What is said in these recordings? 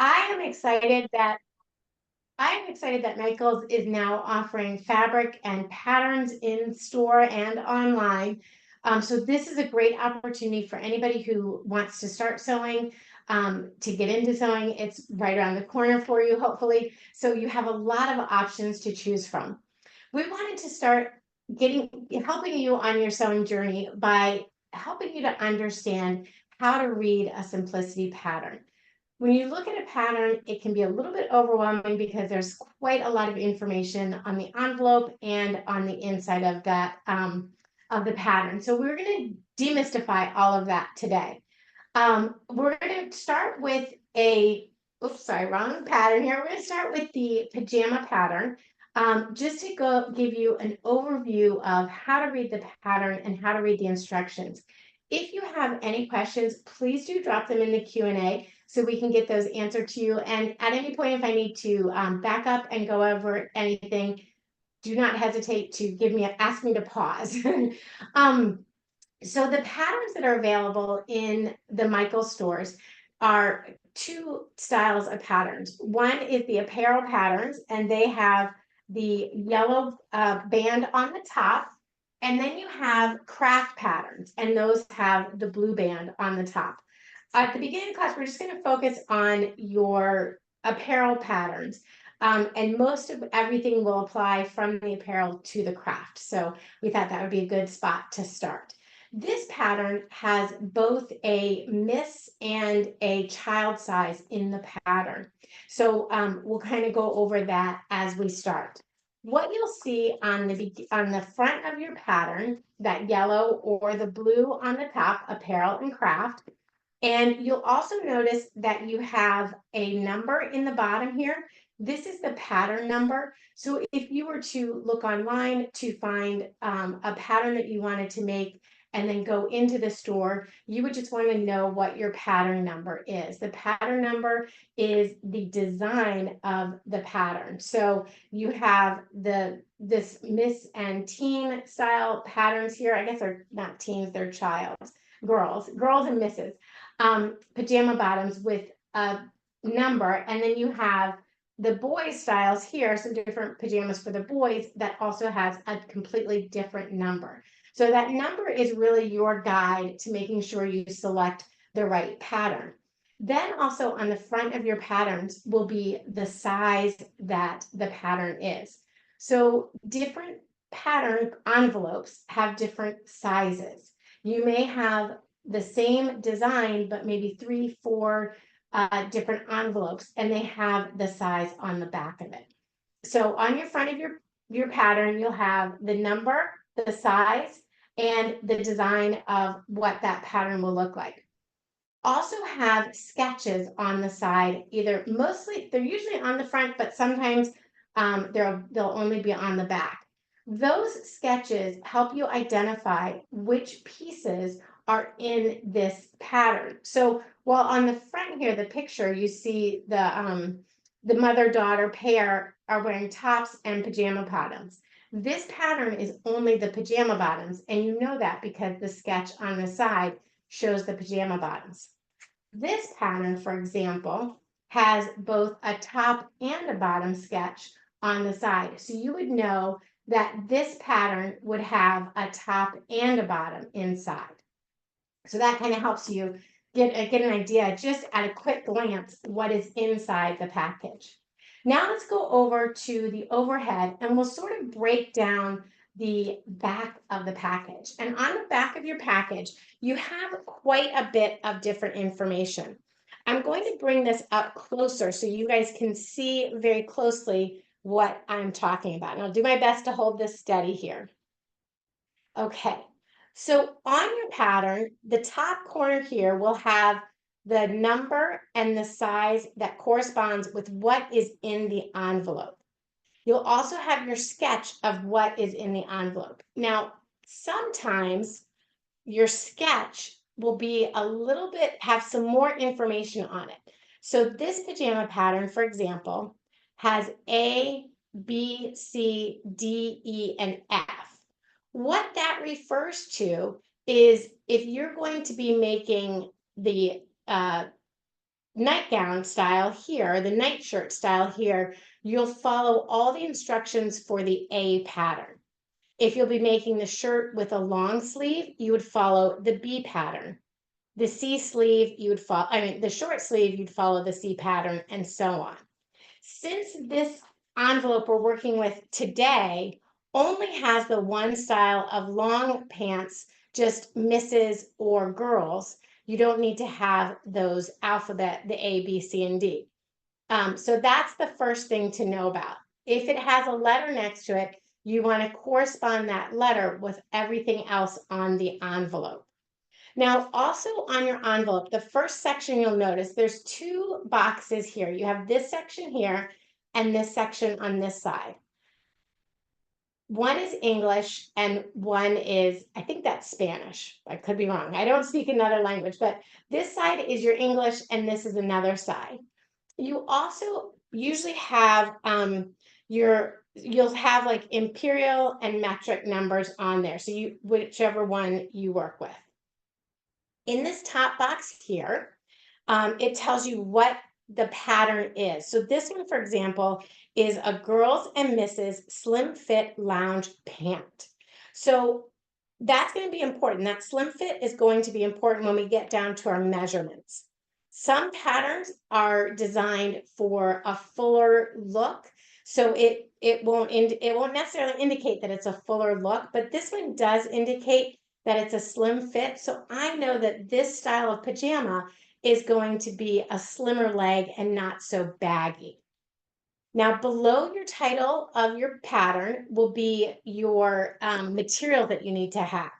I am excited that Michaels is now offering fabric and patterns in store and online. So this is a great opportunity for anybody who wants to start sewing, to get into sewing. It's right around the corner for you, hopefully. So you have a lot of options to choose from. We wanted to start helping you on your sewing journey by helping you to understand how to read a simplicity pattern. When you look at a pattern, it can be a little bit overwhelming because there's quite a lot of information on the envelope and on the inside of that of the pattern. So we're going to demystify all of that today. We're going to start with oops, sorry, wrong pattern here. We're going to start with the pajama pattern, just to give you an overview of how to read the pattern and how to read the instructions. If you have any questions, please do drop them in the Q&A so we can get those answered to you. And at any point, if I need to back up and go over anything, do not hesitate to ask me to pause. So the patterns that are available in the Michael stores are two styles of patterns. One is the apparel patterns, and they have the yellow band on the top. And then you have craft patterns, and those have the blue band on the top. At the beginning of class, we're just going to focus on your apparel patterns. And most of everything will apply from the apparel to the craft. So we thought that would be a good spot to start. This pattern has both a miss and a child size in the pattern. So we'll kind of go over that as we start. What you'll see on the front of your pattern, that yellow or the blue on the top, apparel and craft, and you'll also notice that you have a number in the bottom here. This is the pattern number. So if you were to look online to find a pattern that you wanted to make and then go into the store, you would just want to know what your pattern number is. The pattern number is the design of the pattern. So you have this Miss and Teen style patterns here. I guess they're not teens, they're girls and misses. Pajama bottoms with a number, and then you have the boys styles here, some different pajamas for the boys that also has a completely different number. So that number is really your guide to making sure you select the right pattern. Then also on the front of your patterns will be the size that the pattern is. So different pattern envelopes have different sizes. You may have the same design, but maybe 3, 4 different envelopes, and they have the size on the back of it. So on your front of your pattern, you'll have the number, the size, and the design of what that pattern will look like. Also have sketches on the side, they're usually on the front, but sometimes they'll only be on the back. Those sketches help you identify which pieces are in this pattern. So while on the front here, the picture, you see the mother-daughter pair are wearing tops and pajama bottoms. This pattern is only the pajama bottoms, and you know that because the sketch on the side shows the pajama bottoms. This pattern, for example, has both a top and a bottom sketch on the side. So you would know that this pattern would have a top and a bottom inside. So that kind of helps you get an idea just at a quick glance what is inside the package. Now let's go over to the overhead and we'll sort of break down the back of the package. And on the back of your package, you have quite a bit of different information. I'm going to bring this up closer so you guys can see very closely what I'm talking about. And I'll do my best to hold this steady here. Okay, so on your pattern, the top corner here will have the number and the size that corresponds with what is in the envelope. You'll also have your sketch of what is in the envelope. Now, sometimes your sketch will be have some more information on it. So this pajama pattern, for example, has A, B, C, D, E, and F. What that refers to is if you're going to be making the nightgown style here, the nightshirt style here, you'll follow all the instructions for the A pattern. If you'll be making the shirt with a long sleeve, you would follow the B pattern. The C sleeve, you would follow, the short sleeve, you'd follow the C pattern, and so on. Since this envelope we're working with today only has the one style of long pants, just misses or girls, you don't need to have those alphabet, the A, B, C, and D. So that's the first thing to know about. If it has a letter next to it, you want to correspond that letter with everything else on the envelope. Now, also on your envelope, the first section you'll notice there's two boxes here. You have this section here and this section on this side. One is English and one is, I think that's Spanish. I could be wrong. I don't speak another language, but this side is your English and this is another side. You also usually have you'll have like imperial and metric numbers on there. So you whichever one you work with. In this top box here, it tells you what the pattern is. So this one, for example, is a girls and misses slim fit lounge pant. So that's going to be important. That slim fit is going to be important when we get down to our measurements. Some patterns are designed for a fuller look, so it won't necessarily indicate that it's a fuller look, but this one does indicate that it's a slim fit. So I know that this style of pajama is going to be a slimmer leg and not so baggy. Now, below your title of your pattern will be your material that you need to have.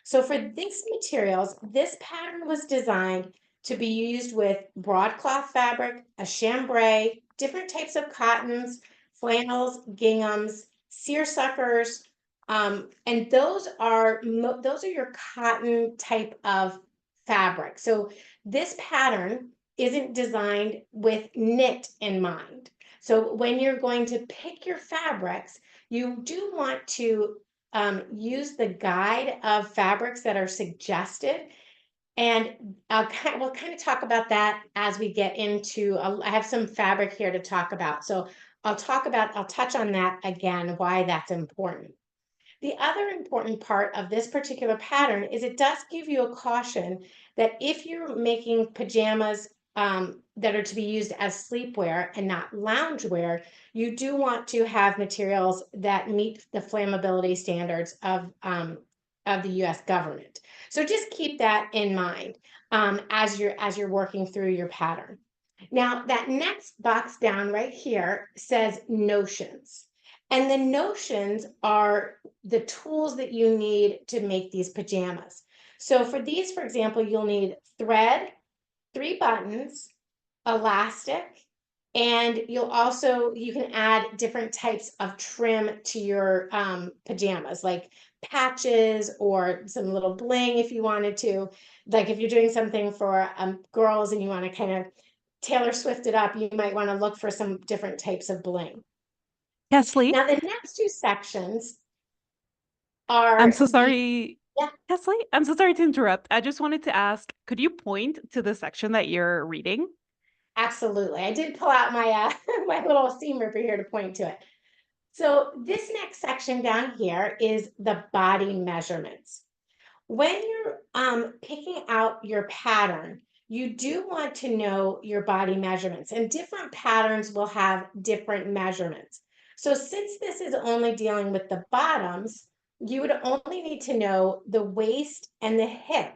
So for these materials, this pattern was designed to be used with broadcloth fabric, a chambray, different types of cottons, flannels, ginghams, seersuckers, and those are your cotton type of fabric. So this pattern isn't designed with knit in mind. So when you're going to pick your fabrics, you do want to use the guide of fabrics that are suggested. And we'll kind of talk about that as we get into, I have some fabric here to talk about. So I'll touch on that again, why that's important. The other important part of this particular pattern is it does give you a caution that if you're making pajamas that are to be used as sleepwear and not loungewear, you do want to have materials that meet the flammability standards of the U.S. government. So just keep that in mind as you're working through your pattern. Now, that next box down right here says notions. And the notions are the tools that you need to make these pajamas. So for these, for example, you'll need thread, 3 buttons, elastic, and you can add different types of trim to your pajamas, like patches or some little bling if you wanted to. Like if you're doing something for girls and you want to kind of Taylor Swift it up, you might want to look for some different types of bling. Kesley, Now, the next 2 sections I'm are so sorry. yeah, Kesley, I'm so sorry to interrupt. I just wanted to ask, could you point to the section that you're reading? absolutely. I did pull out my my little seam ripper here to point to it. So this next section down here is the body measurements. When you're picking out your pattern, you do want to know your body measurements, and different patterns will have different measurements. So since this is only dealing with the bottoms, you would only need to know the waist and the hip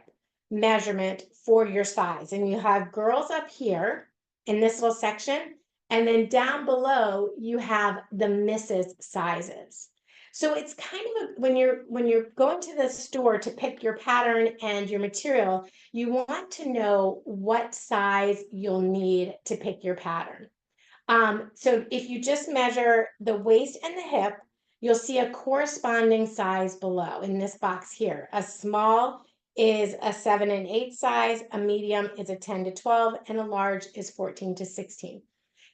measurement for your size. And you have girls up here in this little section, and then down below you have the misses sizes. So it's kind of when you're going to the store to pick your pattern and your material, you want to know what size you'll need to pick your pattern. So if you just measure the waist and the hip, you'll see a corresponding size below in this box here. A small is a 7 and 8 size, a medium is a 10 to 12, and a large is 14 to 16.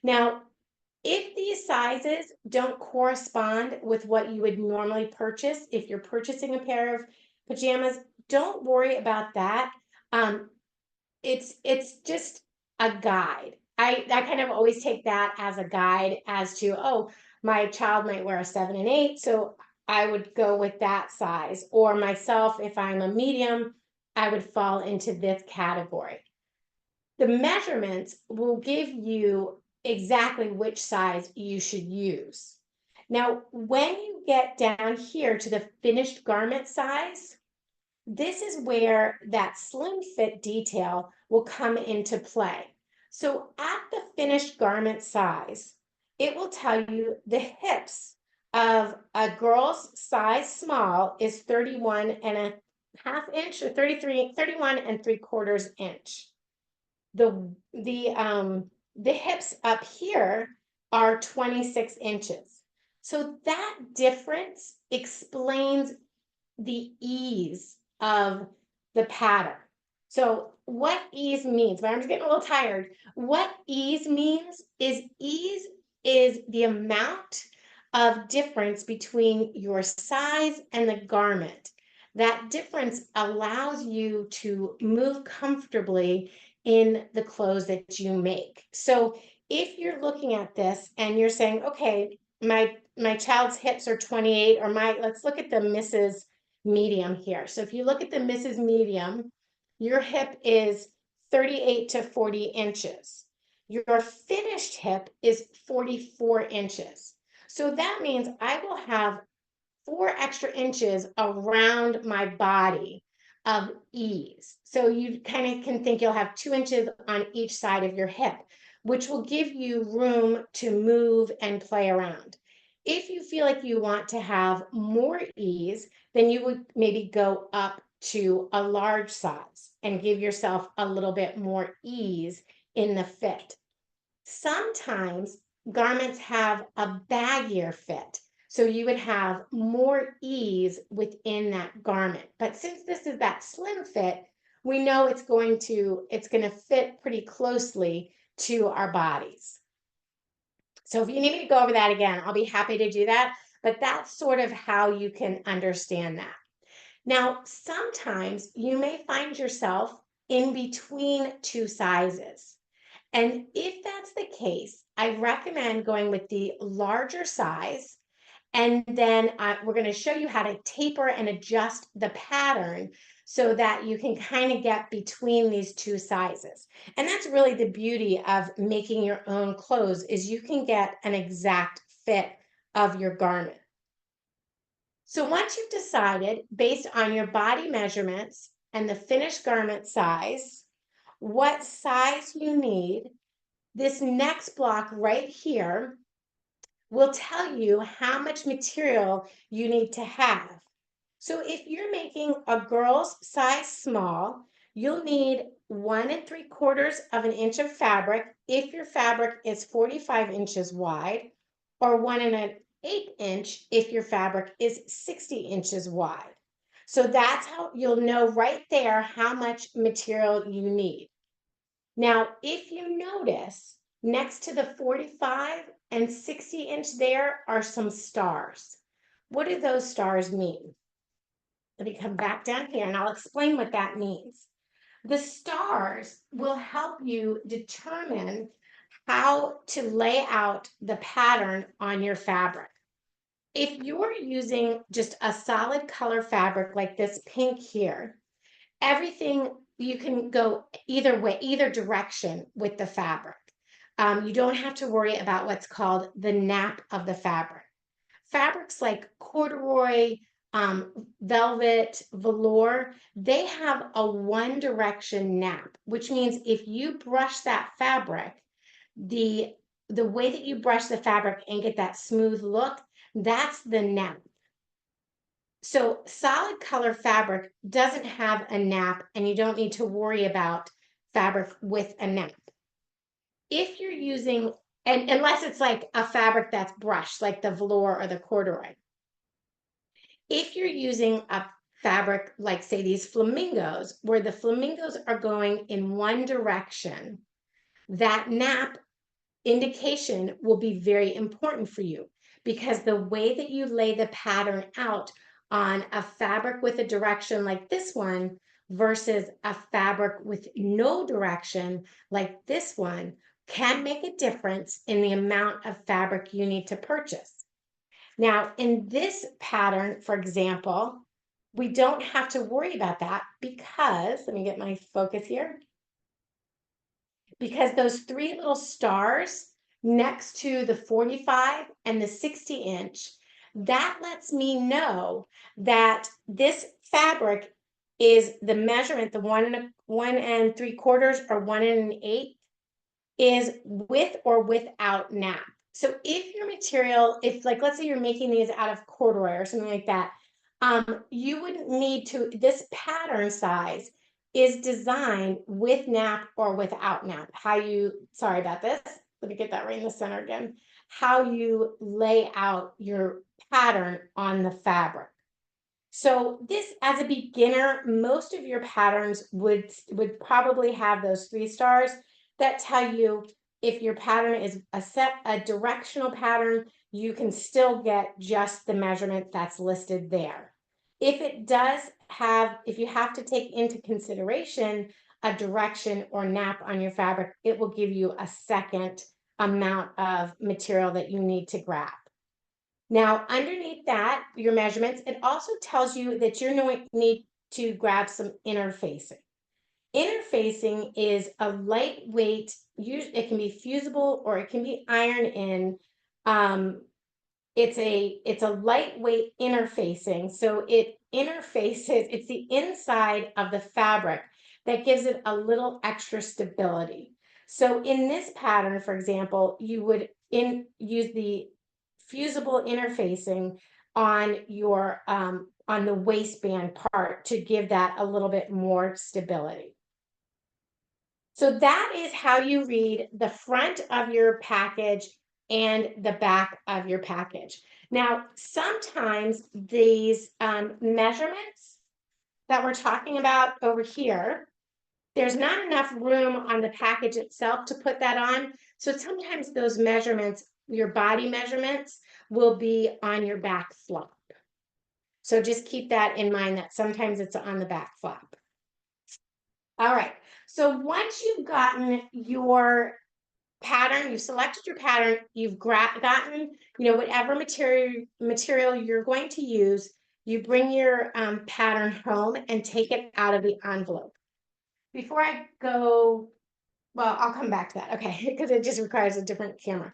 Now, if these sizes don't correspond with what you would normally purchase, if you're purchasing a pair of pajamas, don't worry about that. It's just a guide. I kind of always take that as a guide as to, oh, my child might wear a 7 and 8, so I would go with that size. Or myself, if I'm a medium, I would fall into this category. The measurements will give you exactly which size you should use. Now, when you get down here to the finished garment size, this is where that slim fit detail will come into play. So at the finished garment size, it will tell you the hips of a girl's size small is 31 and a half inch or 31 and 3/4 inch. The hips up here are 26 inches. So that difference explains the ease of the pattern. So what ease means, but I'm just getting a little tired. What ease means is the amount of difference between your size and the garment. That difference allows you to move comfortably in the clothes that you make. So if you're looking at this and you're saying, okay, my child's hips are 28, or let's look at the Mrs. Medium here. So if you look at the Mrs. Medium, your hip is 38 to 40 inches. Your finished hip is 44 inches. So that means I will have 4 extra inches around my body of ease. So you kind of can think you'll have 2 inches on each side of your hip, which will give you room to move and play around. If you feel like you want to have more ease, then you would maybe go up to a large size and give yourself a little bit more ease in the fit. Sometimes garments have a baggier fit, so you would have more ease within that garment. But since this is that slim fit, we know it's going to fit pretty closely to our bodies. So if you need me to go over that again, I'll be happy to do that. But that's sort of how you can understand that. Now, sometimes you may find yourself in between two sizes. And if that's the case, I recommend going with the larger size. And then we're going to show you how to taper and adjust the pattern so that you can kind of get between these two sizes. And that's really the beauty of making your own clothes, is you can get an exact fit of your garment. So once you've decided, based on your body measurements and the finished garment size, what size you need, this next block right here will tell you how much material you need to have. So if you're making a girl's size small, you'll need 1 3/4 of an inch of fabric if your fabric is 45 inches wide, or 1 1/8 inch if your fabric is 60 inches wide. So that's how you'll know right there how much material you need. Now, if you notice, next to the 45 and 60 inch, there are some stars. What do those stars mean? Let me come back down here and I'll explain what that means. The stars will help you determine how to lay out the pattern on your fabric. If you're using just a solid color fabric like this pink here, everything, you can go either way, either direction with the fabric. You don't have to worry about what's called the nap of the fabric. Fabrics like corduroy, velvet, velour, they have a one direction nap, which means if you brush that fabric, the way that you brush the fabric and get that smooth look, that's the nap. So solid color fabric doesn't have a nap, and you don't need to worry about fabric with a nap. If you're using, and unless it's like a fabric that's brushed, like the velour or the corduroy. If you're using a fabric like, say, these flamingos, where the flamingos are going in one direction, that nap indication will be very important for you, because the way that you lay the pattern out on a fabric with a direction like this one versus a fabric with no direction like this one can make a difference in the amount of fabric you need to purchase. Now, in this pattern, for example, we don't have to worry about that because, let me get my focus here, because those three little stars next to the 45 and the 60-inch, that lets me know that this fabric is the measurement, the 1 3/4 or 1 1/8 is with or without nap. So if your material, if like, let's say you're making these out of corduroy or something like that, you wouldn't need to, this pattern size is designed with nap or without nap. How you, sorry about this, let me get that right in the center again, how you lay out your pattern on the fabric. So this, as a beginner, most of your patterns would probably have those 3 stars that tell you if your pattern is a directional pattern, you can still get just the measurement that's listed there. If it does have, if you have to take into consideration a direction or nap on your fabric, it will give you a second amount of material that you need to grab. Now, underneath that, your measurements, it also tells you that you're going to need to grab some interfacing. Interfacing is a lightweight, it can be fusible or it can be iron in. It's a lightweight interfacing. So it interfaces, it's the inside of the fabric that gives it a little extra stability. So in this pattern, for example, you would use the fusible interfacing on your on the waistband part to give that a little bit more stability. So that is how you read the front of your package and the back of your package. Now, sometimes these measurements that we're talking about over here, there's not enough room on the package itself to put that on. So sometimes those measurements, your body measurements, will be on your back flap. So just keep that in mind that sometimes it's on the back flap. All right, so once you've gotten your pattern, you've selected your pattern, you've gotten, whatever material you're going to use, you bring your pattern home and take it out of the envelope. Before I go, well, I'll come back to that, okay, because it just requires a different camera.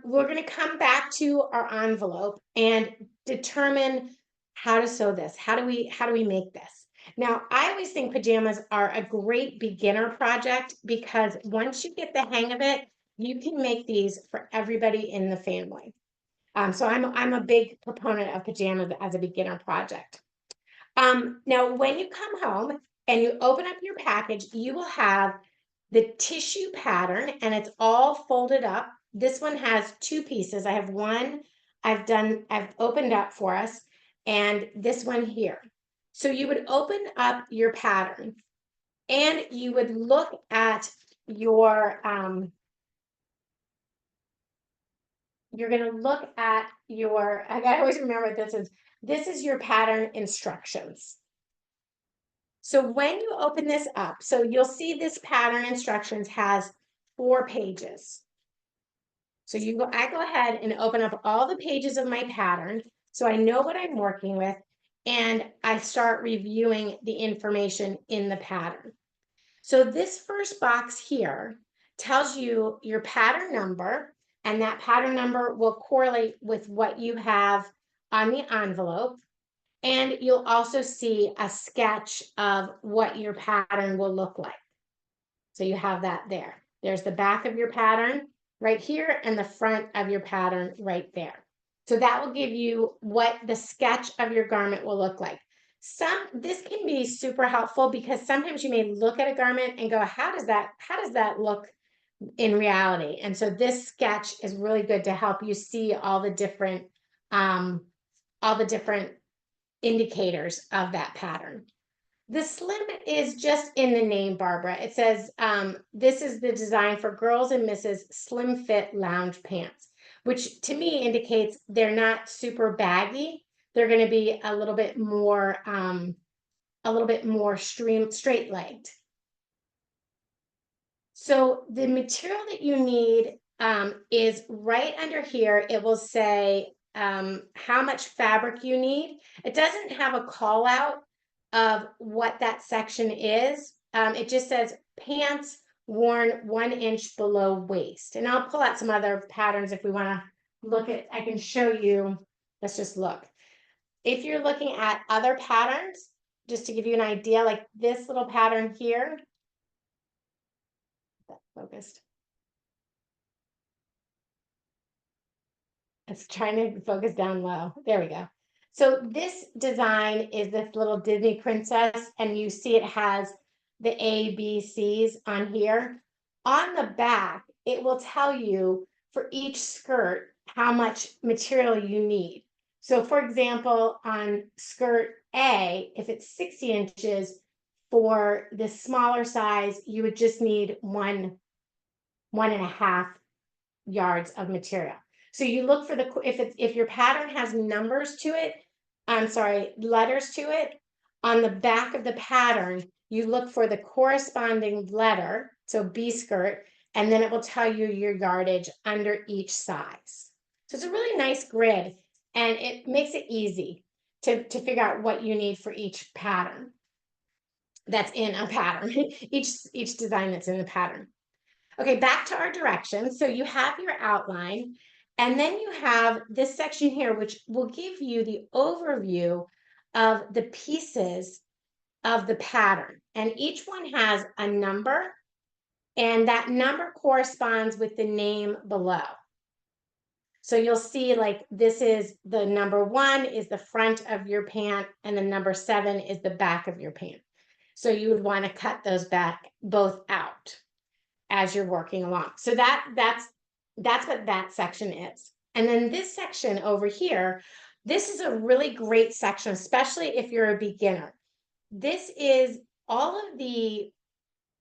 We're going to come back to our envelope and determine how to sew this. How do we make this? Now, I always think pajamas are a great beginner project because once you get the hang of it, you can make these for everybody in the family. So I'm a big proponent of pajamas as a beginner project. Now, when you come home and you open up your package, you will have the tissue pattern and it's all folded up. This one has 2 pieces. I have one I've opened up for us, and this one here. So you would open up your pattern and you would look at your, you're going to look at your, I gotta always remember what this is. This is your pattern instructions. So when you open this up, so you'll see this pattern instructions has 4 pages. So I go ahead and open up all the pages of my pattern so I know what I'm working with, and I start reviewing the information in the pattern. So this first box here tells you your pattern number, and that pattern number will correlate with what you have on the envelope. And you'll also see a sketch of what your pattern will look like. So you have that there. There's the back of your pattern right here and the front of your pattern right there. So that will give you what the sketch of your garment will look like. This can be super helpful because sometimes you may look at a garment and go, how does that look in reality? And so this sketch is really good to help you see all the different indicators of that pattern. The slim is just in the name, Barbara. It says, this is the design for girls and Mrs. Slim Fit Lounge Pants, which to me indicates they're not super baggy. They're going to be a little bit more a little bit more straight-legged. So the material that you need is right under here. It will say how much fabric you need. It doesn't have a call out of what that section is. It just says pants worn 1 inch below waist. And I'll pull out some other patterns if we want to look at, I can show you. Let's just look. If you're looking at other patterns, just to give you an idea, like this little pattern here, focused. It's trying to focus down low. There we go. So this design is this little Disney princess, and you see it has the A, B, C's on here. On the back, it will tell you for each skirt how much material you need. So for example, on skirt A, if it's 60 inches, for the smaller size, you would just need 1.5 yards of material. So you look for the, if your pattern has numbers to it, letters to it, on the back of the pattern, you look for the corresponding letter, so B skirt, and then it will tell you your yardage under each size. So it's a really nice grid, and it makes it easy to figure out what you need for each pattern that's in a pattern, each design that's in the pattern. Okay, back to our directions. So you have your outline, and then you have this section here, which will give you the overview of the pieces of the pattern. And each one has a number, and that number corresponds with the name below. So you'll see like this is the number 1 is the front of your pant, and the number 7 is the back of your pant. So you would want to cut those back both out as you're working along. So that's what that section is. And then this section over here, this is a really great section, especially if you're a beginner. This is all of the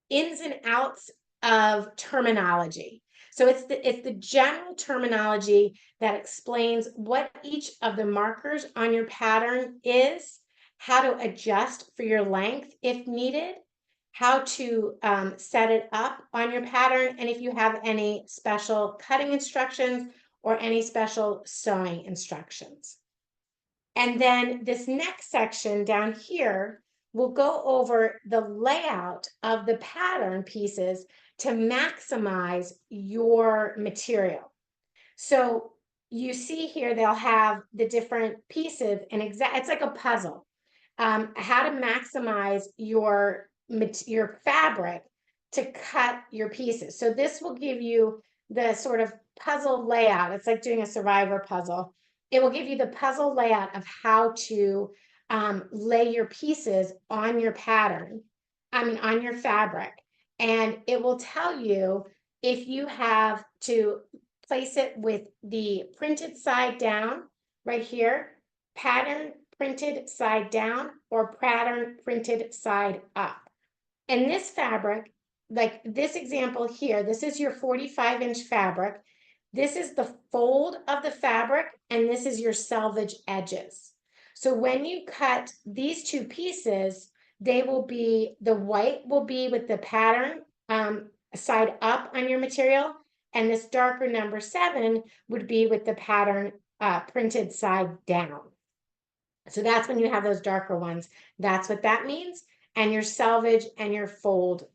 ins and outs of terminology. So it's the general terminology that explains what each of the markers on your pattern is, how to adjust for your length if needed, how to set it up on your pattern, and if you have any special cutting instructions or any special sewing instructions. And then this next section down here will go over the layout of the pattern pieces to maximize your material. So you see here, they'll have the different pieces, and it's like a puzzle. How to maximize your fabric to cut your pieces. So this will give you the sort of puzzle layout. It's like doing a survivor puzzle. It will give you the puzzle layout of how to lay your pieces on your pattern, on your fabric. And it will tell you if you have to place it with the printed side down right here, pattern printed side down, or pattern printed side up. And this fabric, like this example here, this is your 45-inch fabric. This is the fold of the fabric, and this is your selvage edges. So when you cut these two pieces, they will be, the white will be with the pattern side up on your material, and this darker number 7 would be with the pattern printed side down. So that's when you have those darker ones. That's what that means. And your selvage and your fold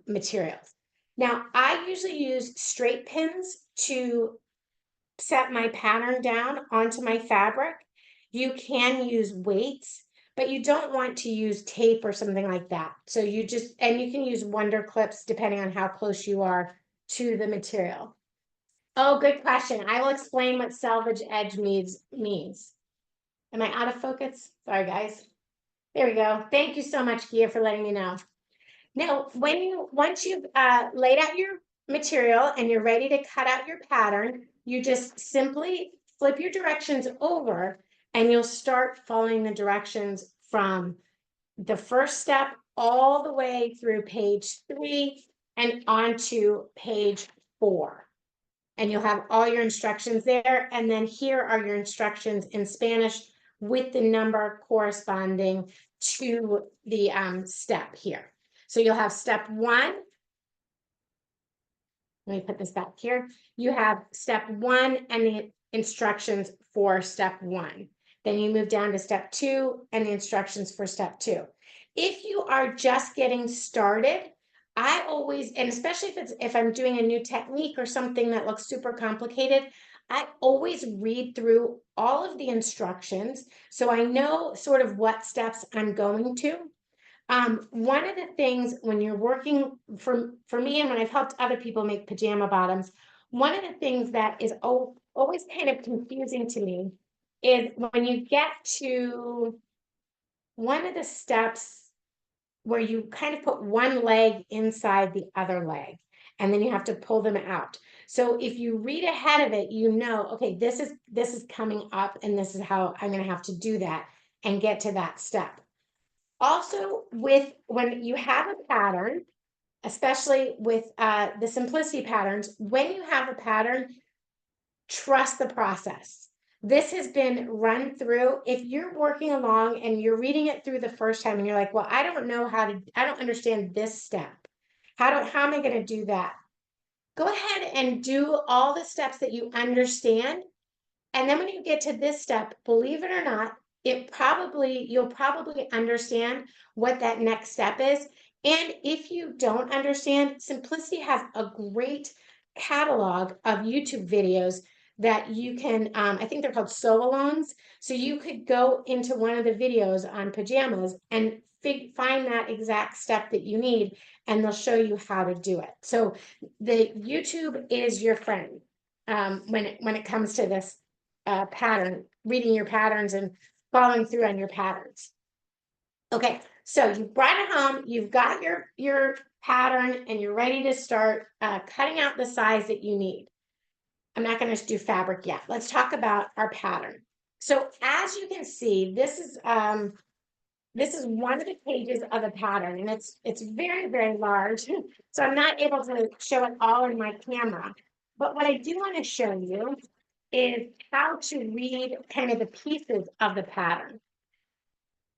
materials. Now, I usually use straight pins to set my pattern down onto my fabric. You can use weights, but you don't want to use tape or something like that. So you can use wonder clips depending on how close you are to the material. Oh, good question. I will explain what selvage edge means. Am I out of focus? Sorry, guys. There we go. Thank you so much, Gia, for letting me know. Now, once you've laid out your material and you're ready to cut out your pattern, you just simply flip your directions over, and you'll start following the directions from the first step all the way through page 3 and onto page 4. And you'll have all your instructions there. And then here are your instructions in Spanish with the number corresponding to the step here. So you'll have step 1. Let me put this back here. You have step 1 and the instructions for step 1. Then you move down to step 2 and the instructions for step 2. If you are just getting started, I always, and especially if I'm doing a new technique or something that looks super complicated, I always read through all of the instructions so I know sort of what steps I'm going to. One of the things when you're working for me and when I've helped other people make pajama bottoms, one of the things that is always kind of confusing to me is when you get to one of the steps where you kind of put one leg inside the other leg, and then you have to pull them out. So if you read ahead of it, you know, okay, this is coming up and this is how I'm going to have to do that and get to that step. Also, when you have a pattern, especially with the simplicity patterns, when you have a pattern, trust the process. This has been run through. If you're working along and you're reading it through the first time and you're like, well, I don't understand this step. How am I going to do that? Go ahead and do all the steps that you understand. And then when you get to this step, believe it or not, you'll probably understand what that next step is. And if you don't understand, Simplicity has a great catalog of YouTube videos that you can, I think they're called sew-alongs. So you could go into one of the videos on pajamas and find that exact step that you need, and they'll show you how to do it. So the YouTube is your friend when it comes to this pattern, reading your patterns and following through on your patterns. Okay, so you brought it home, you've got your pattern, and you're ready to start cutting out the size that you need. I'm not going to do fabric yet. Let's talk about our pattern. So as you can see, this is one of the pages of the pattern, and it's very, very large. So I'm not able to show it all in my camera. But what I do want to show you is how to read kind of the pieces of the pattern.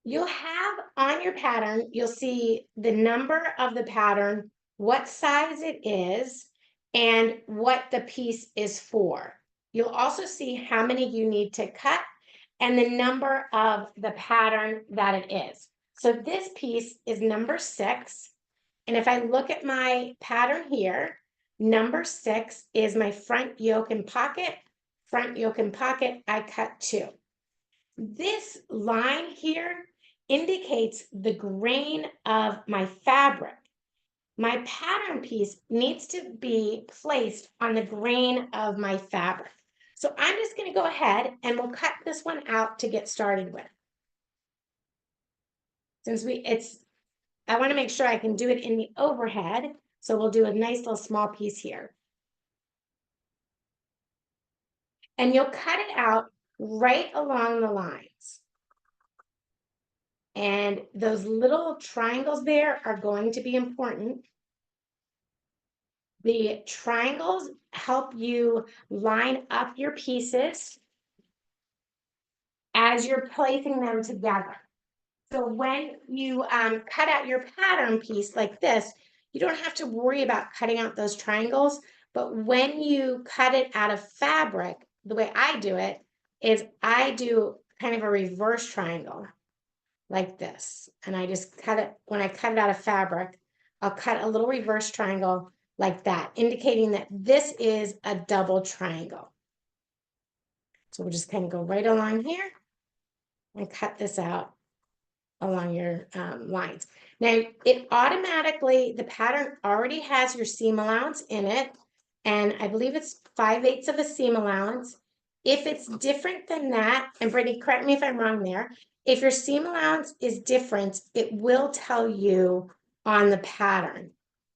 You'll have on your pattern, you'll see the number of the pattern, what size it is, and what the piece is for. You'll also see how many you need to cut and the number of the pattern that it is. So this piece is number 6. And if I look at my pattern here, number 6 is my front yoke and pocket. Front yoke and pocket, I cut 2. This line here indicates the grain of my fabric. My pattern piece needs to be placed on the grain of my fabric. So I'm just going to go ahead and we'll cut this one out to get started with. Since I want to make sure I can do it in the overhead, so we'll do a nice little small piece here. And you'll cut it out right along the lines. And those little triangles there are going to be important. The triangles help you line up your pieces as you're placing them together. So when you cut out your pattern piece like this, you don't have to worry about cutting out those triangles. But when you cut it out of fabric, the way I do it is I do kind of a reverse triangle like this. And I just cut it, when I cut it out of fabric, I'll cut a little reverse triangle like that, indicating that this is a double triangle. So we'll just kind of go right along here and cut this out along your lines. Now, it automatically, the pattern already has your seam allowance in it, and I believe it's 5/8 of a seam allowance. If it's different than that, and Brittany, correct me if I'm wrong there, if your seam allowance is different, it will tell you on the pattern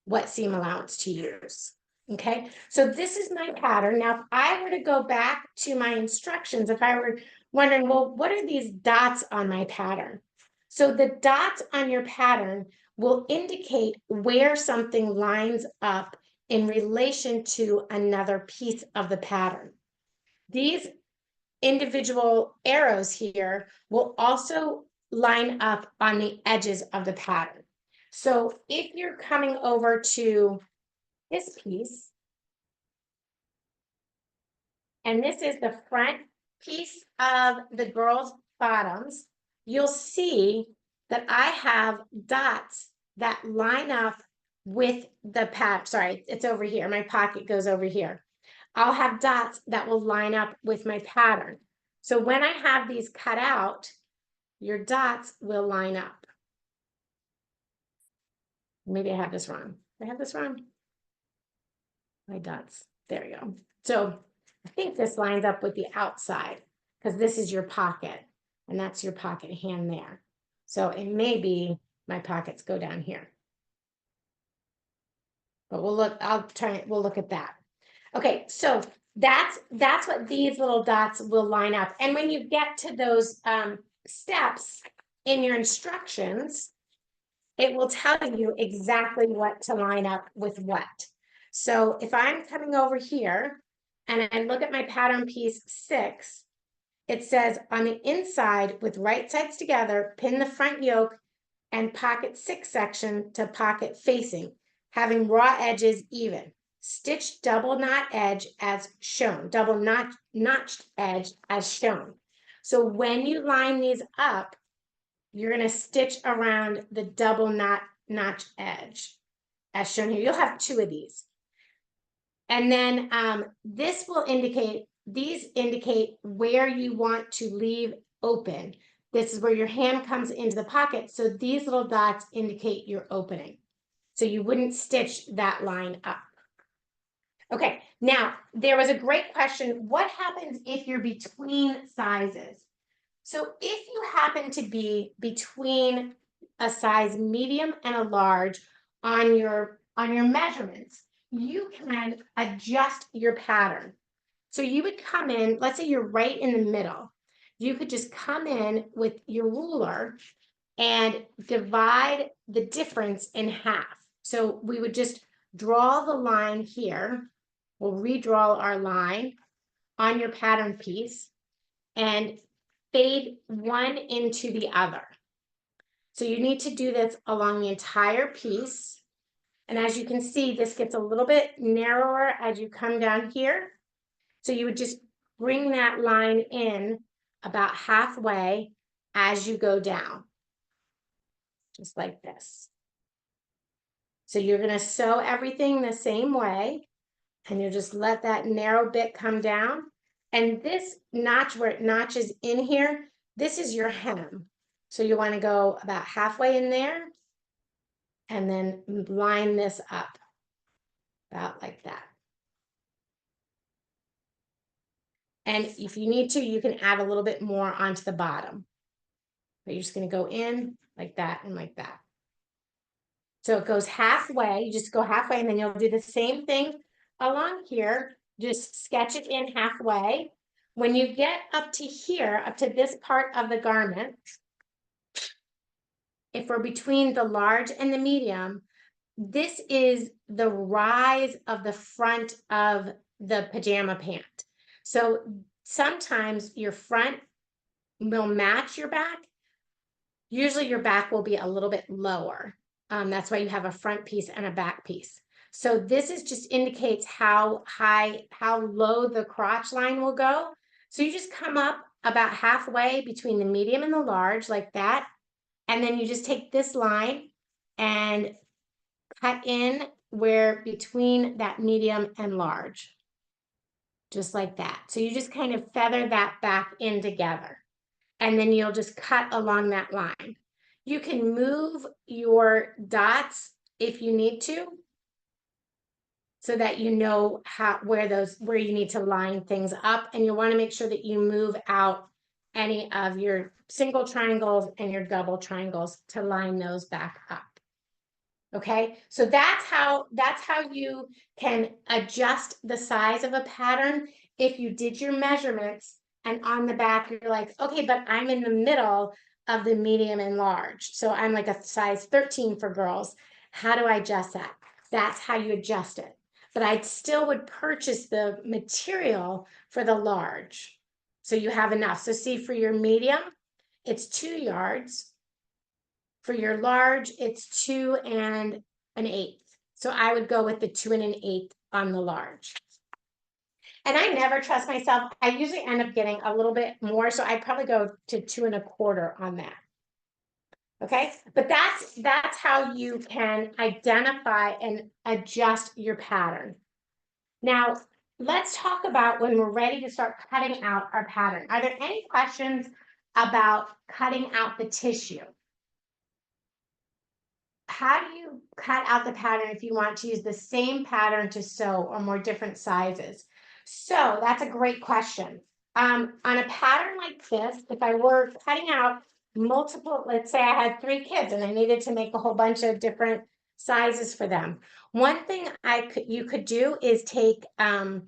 what seam allowance to use. Okay, so this is my pattern. Now, if I were to go back to my instructions, if I were wondering, well, what are these dots on my pattern? So the dots on your pattern will indicate where something lines up in relation to another piece of the pattern. These individual arrows here will also line up on the edges of the pattern. So if you're coming over to this piece, and this is the front piece of the girls' bottoms, you'll see that I have dots that line up with the pattern. Sorry, it's over here. My pocket goes over here. I'll have dots that will line up with my pattern. So when I have these cut out, your dots will line up. Maybe I have this wrong. Did I have this wrong? My dots. There we go. So I think this lines up with the outside because this is your pocket and that's your pocket hand there. So it may be my pockets go down here. But we'll look, we'll look at that. Okay, so that's what these little dots will line up. And when you get to those steps in your instructions, it will tell you exactly what to line up with what. So if I'm coming over here and I look at my pattern piece 6, it says on the inside with right sides together, pin the front yoke and pocket 6 section to pocket facing, having raw edges even. Stitch double knot edge as shown, double notched edge as shown. So when you line these up, you're going to stitch around the double notch edge as shown here. You'll have 2 of these. And then this will indicate, these indicate where you want to leave open. This is where your hand comes into the pocket. So these little dots indicate your opening. So you wouldn't stitch that line up. Okay, now there was a great question. What happens if you're between sizes? So if you happen to be between a size medium and a large on your measurements, you can adjust your pattern. So you would come in, let's say you're right in the middle. You could just come in with your ruler and divide the difference in half. So we would just draw the line here. We'll redraw our line on your pattern piece and fade one into the other. So you need to do this along the entire piece. And as you can see, this gets a little bit narrower as you come down here. So you would just bring that line in about halfway as you go down, just like this. So you're going to sew everything the same way, and you just let that narrow bit come down. And this notch where it notches in here, this is your hem. So you want to go about halfway in there and then line this up about like that. And if you need to, you can add a little bit more onto the bottom. But you're just going to go in like that and like that. So it goes halfway. You just go halfway and then you'll do the same thing along here. Just sketch it in halfway. When you get up to here, up to this part of the garment, if we're between the large and the medium, this is the rise of the front of the pajama pant. So sometimes your front will match your back. Usually your back will be a little bit lower. That's why you have a front piece and a back piece. So this is just indicates how high, how low the crotch line will go. So you just come up about halfway between the medium and the large like that. And then you just take this line and cut in where between that medium and large, just like that. So you just kind of feather that back in together. And then you'll just cut along that line. You can move your dots if you need to, so that you know where you need to line things up, and you want to make sure that you move out any of your single triangles and your double triangles to line those back up. Okay, so that's how you can adjust the size of a pattern. If you did your measurements and on the back you're like, okay, but I'm in the middle of the medium and large, so I'm like a size 13 for girls. How do I adjust that? That's how you adjust it. But I still would purchase the material for the large. So you have enough. So see, for your medium, it's 2 yards. For your large, it's 2 1/8. So I would go with the 2 1/8 on the large. And I never trust myself. I usually end up getting a little bit more. So I'd probably go to 2 1/4 on that. Okay, but that's how you can identify and adjust your pattern. Now, let's talk about when we're ready to start cutting out our pattern. Are there any questions about cutting out the tissue? How do you cut out the pattern if you want to use the same pattern to sew or more different sizes? So that's a great question. On a pattern like this, if I were cutting out multiple, let's say I had 3 kids and I needed to make a whole bunch of different sizes for them. One thing you could do is take a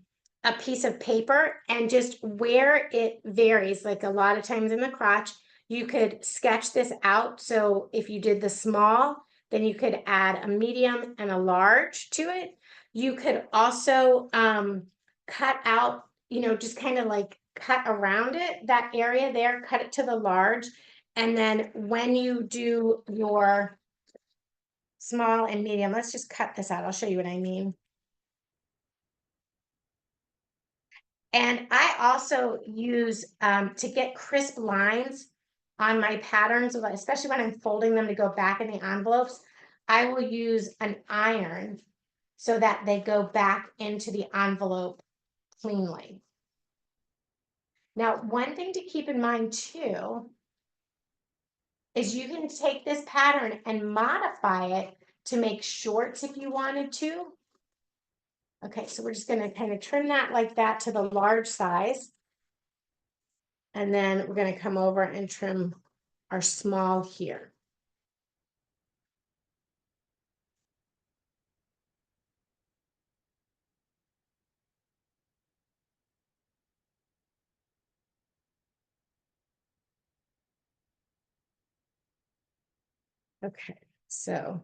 piece of paper and just where it varies, like a lot of times in the crotch, you could sketch this out. So if you did the small, then you could add a medium and a large to it. You could also cut out, just kind of like cut around it, that area there, cut it to the large. And then when you do your small and medium, let's just cut this out. I'll show you what I mean. And I also use, to get crisp lines on my patterns, especially when I'm folding them to go back in the envelopes, I will use an iron so that they go back into the envelope cleanly. Now, one thing to keep in mind too is you can take this pattern and modify it to make shorts if you wanted to. Okay, so we're just going to kind of trim that like that to the large size. And then we're going to come over and trim our small here. Okay, so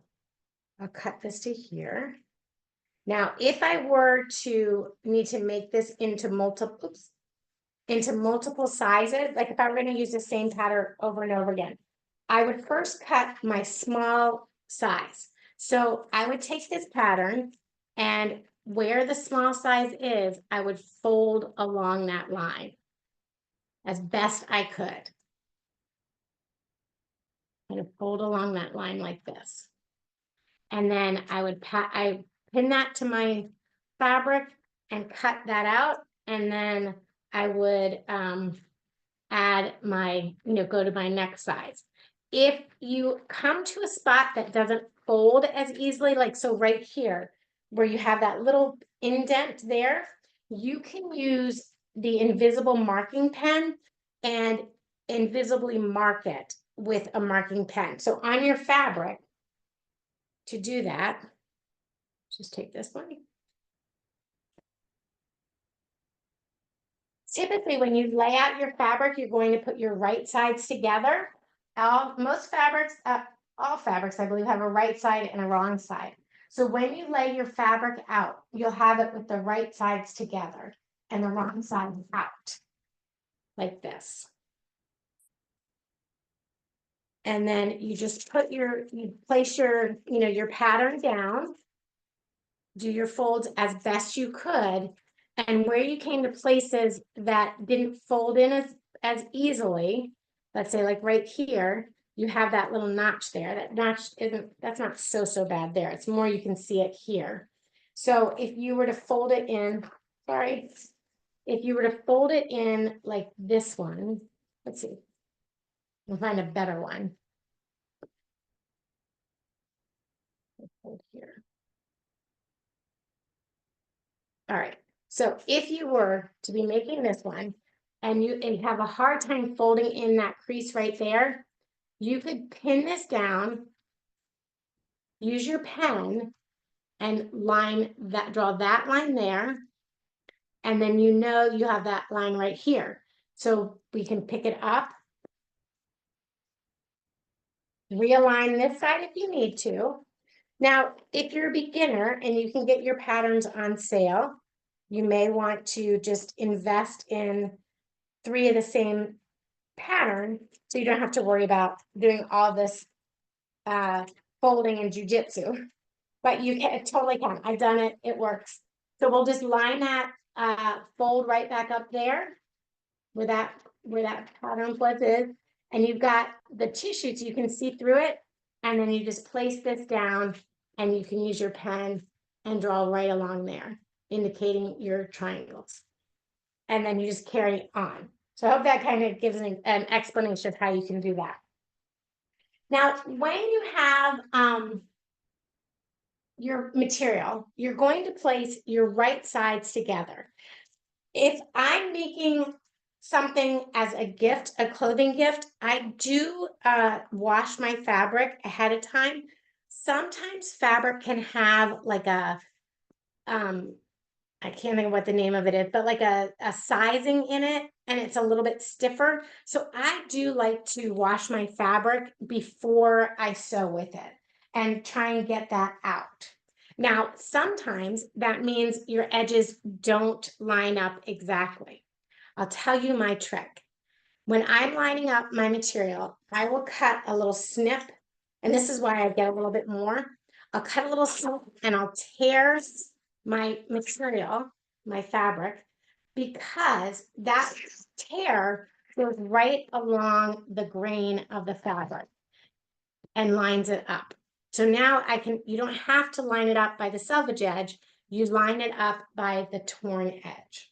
I'll cut this to here. Now, if I were to need to make this into multiple sizes, like if I were going to use the same pattern over and over again, I would first cut my small size. So I would take this pattern, and where the small size is, I would fold along that line as best I could. Kind of fold along that line like this. And then I would pin that to my fabric and cut that out. And then I would add my, go to my next size. If you come to a spot that doesn't fold as easily, like so right here, where you have that little indent there, you can use the invisible marking pen and invisibly mark it with a marking pen. So on your fabric, to do that, just take this one. Typically, when you lay out your fabric, you're going to put your right sides together. Most fabrics, all fabrics, I believe, have a right side and a wrong side. So when you lay your fabric out, you'll have it with the right sides together and the wrong side out, like this. And then you just you place your, your pattern down, do your folds as best you could. And where you came to places that didn't fold in as easily, let's say like right here, you have that little notch there. That notch that's not so bad there. It's more you can see it here. So if you were to fold it in, if you were to fold it in like this one, let's see, we'll find a better one. Hold here. All right. So if you were to be making this one and you have a hard time folding in that crease right there, you could pin this down, use your pen and draw that line there. And then you have that line right here. So we can pick it up, realign this side if you need to. Now, if you're a beginner and you can get your patterns on sale, you may want to just invest in 3 of the same pattern, so you don't have to worry about doing all this folding and jujitsu. But you can totally can. I've done it, it works. So we'll just line that fold right back up there where that pattern flip is, and you've got the tissue so you can see through it, and then you just place this down and you can use your pen and draw right along there, indicating your triangles. And then you just carry on. So I hope that kind of gives an explanation of how you can do that. Now, when you have your material, you're going to place your right sides together. If I'm making something as a gift, a clothing gift, I do wash my fabric ahead of time. Sometimes fabric can have like a I can't think of what the name of it is, but like a sizing in it, and it's a little bit stiffer. So I do like to wash my fabric before I sew with it and try and get that out. Now, sometimes that means your edges don't line up exactly. I'll tell you my trick. When I'm lining up my material, I will cut a little snip, and this is why I get a little bit more. I'll cut a little snip and I'll tear my material, my fabric, because that tear goes right along the grain of the fabric and lines it up. So now you don't have to line it up by the selvage edge, you line it up by the torn edge.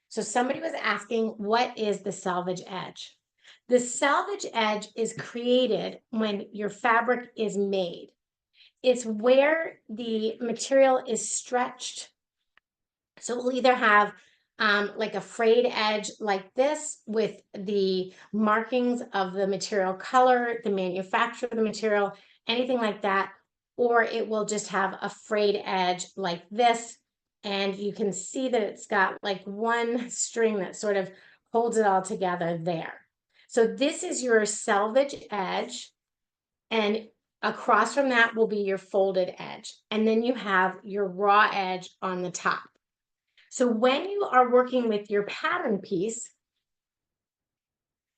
So somebody was asking, what is the selvage edge? The selvage edge is created when your fabric is made. It's where the material is stretched. So we'll either have like a frayed edge like this with the markings of the material color, the manufacturer of the material, anything like that, or it will just have a frayed edge like this. And you can see that it's got like one string that sort of holds it all together there. So this is your selvage edge, and across from that will be your folded edge. And then you have your raw edge on the top. So when you are working with your pattern piece,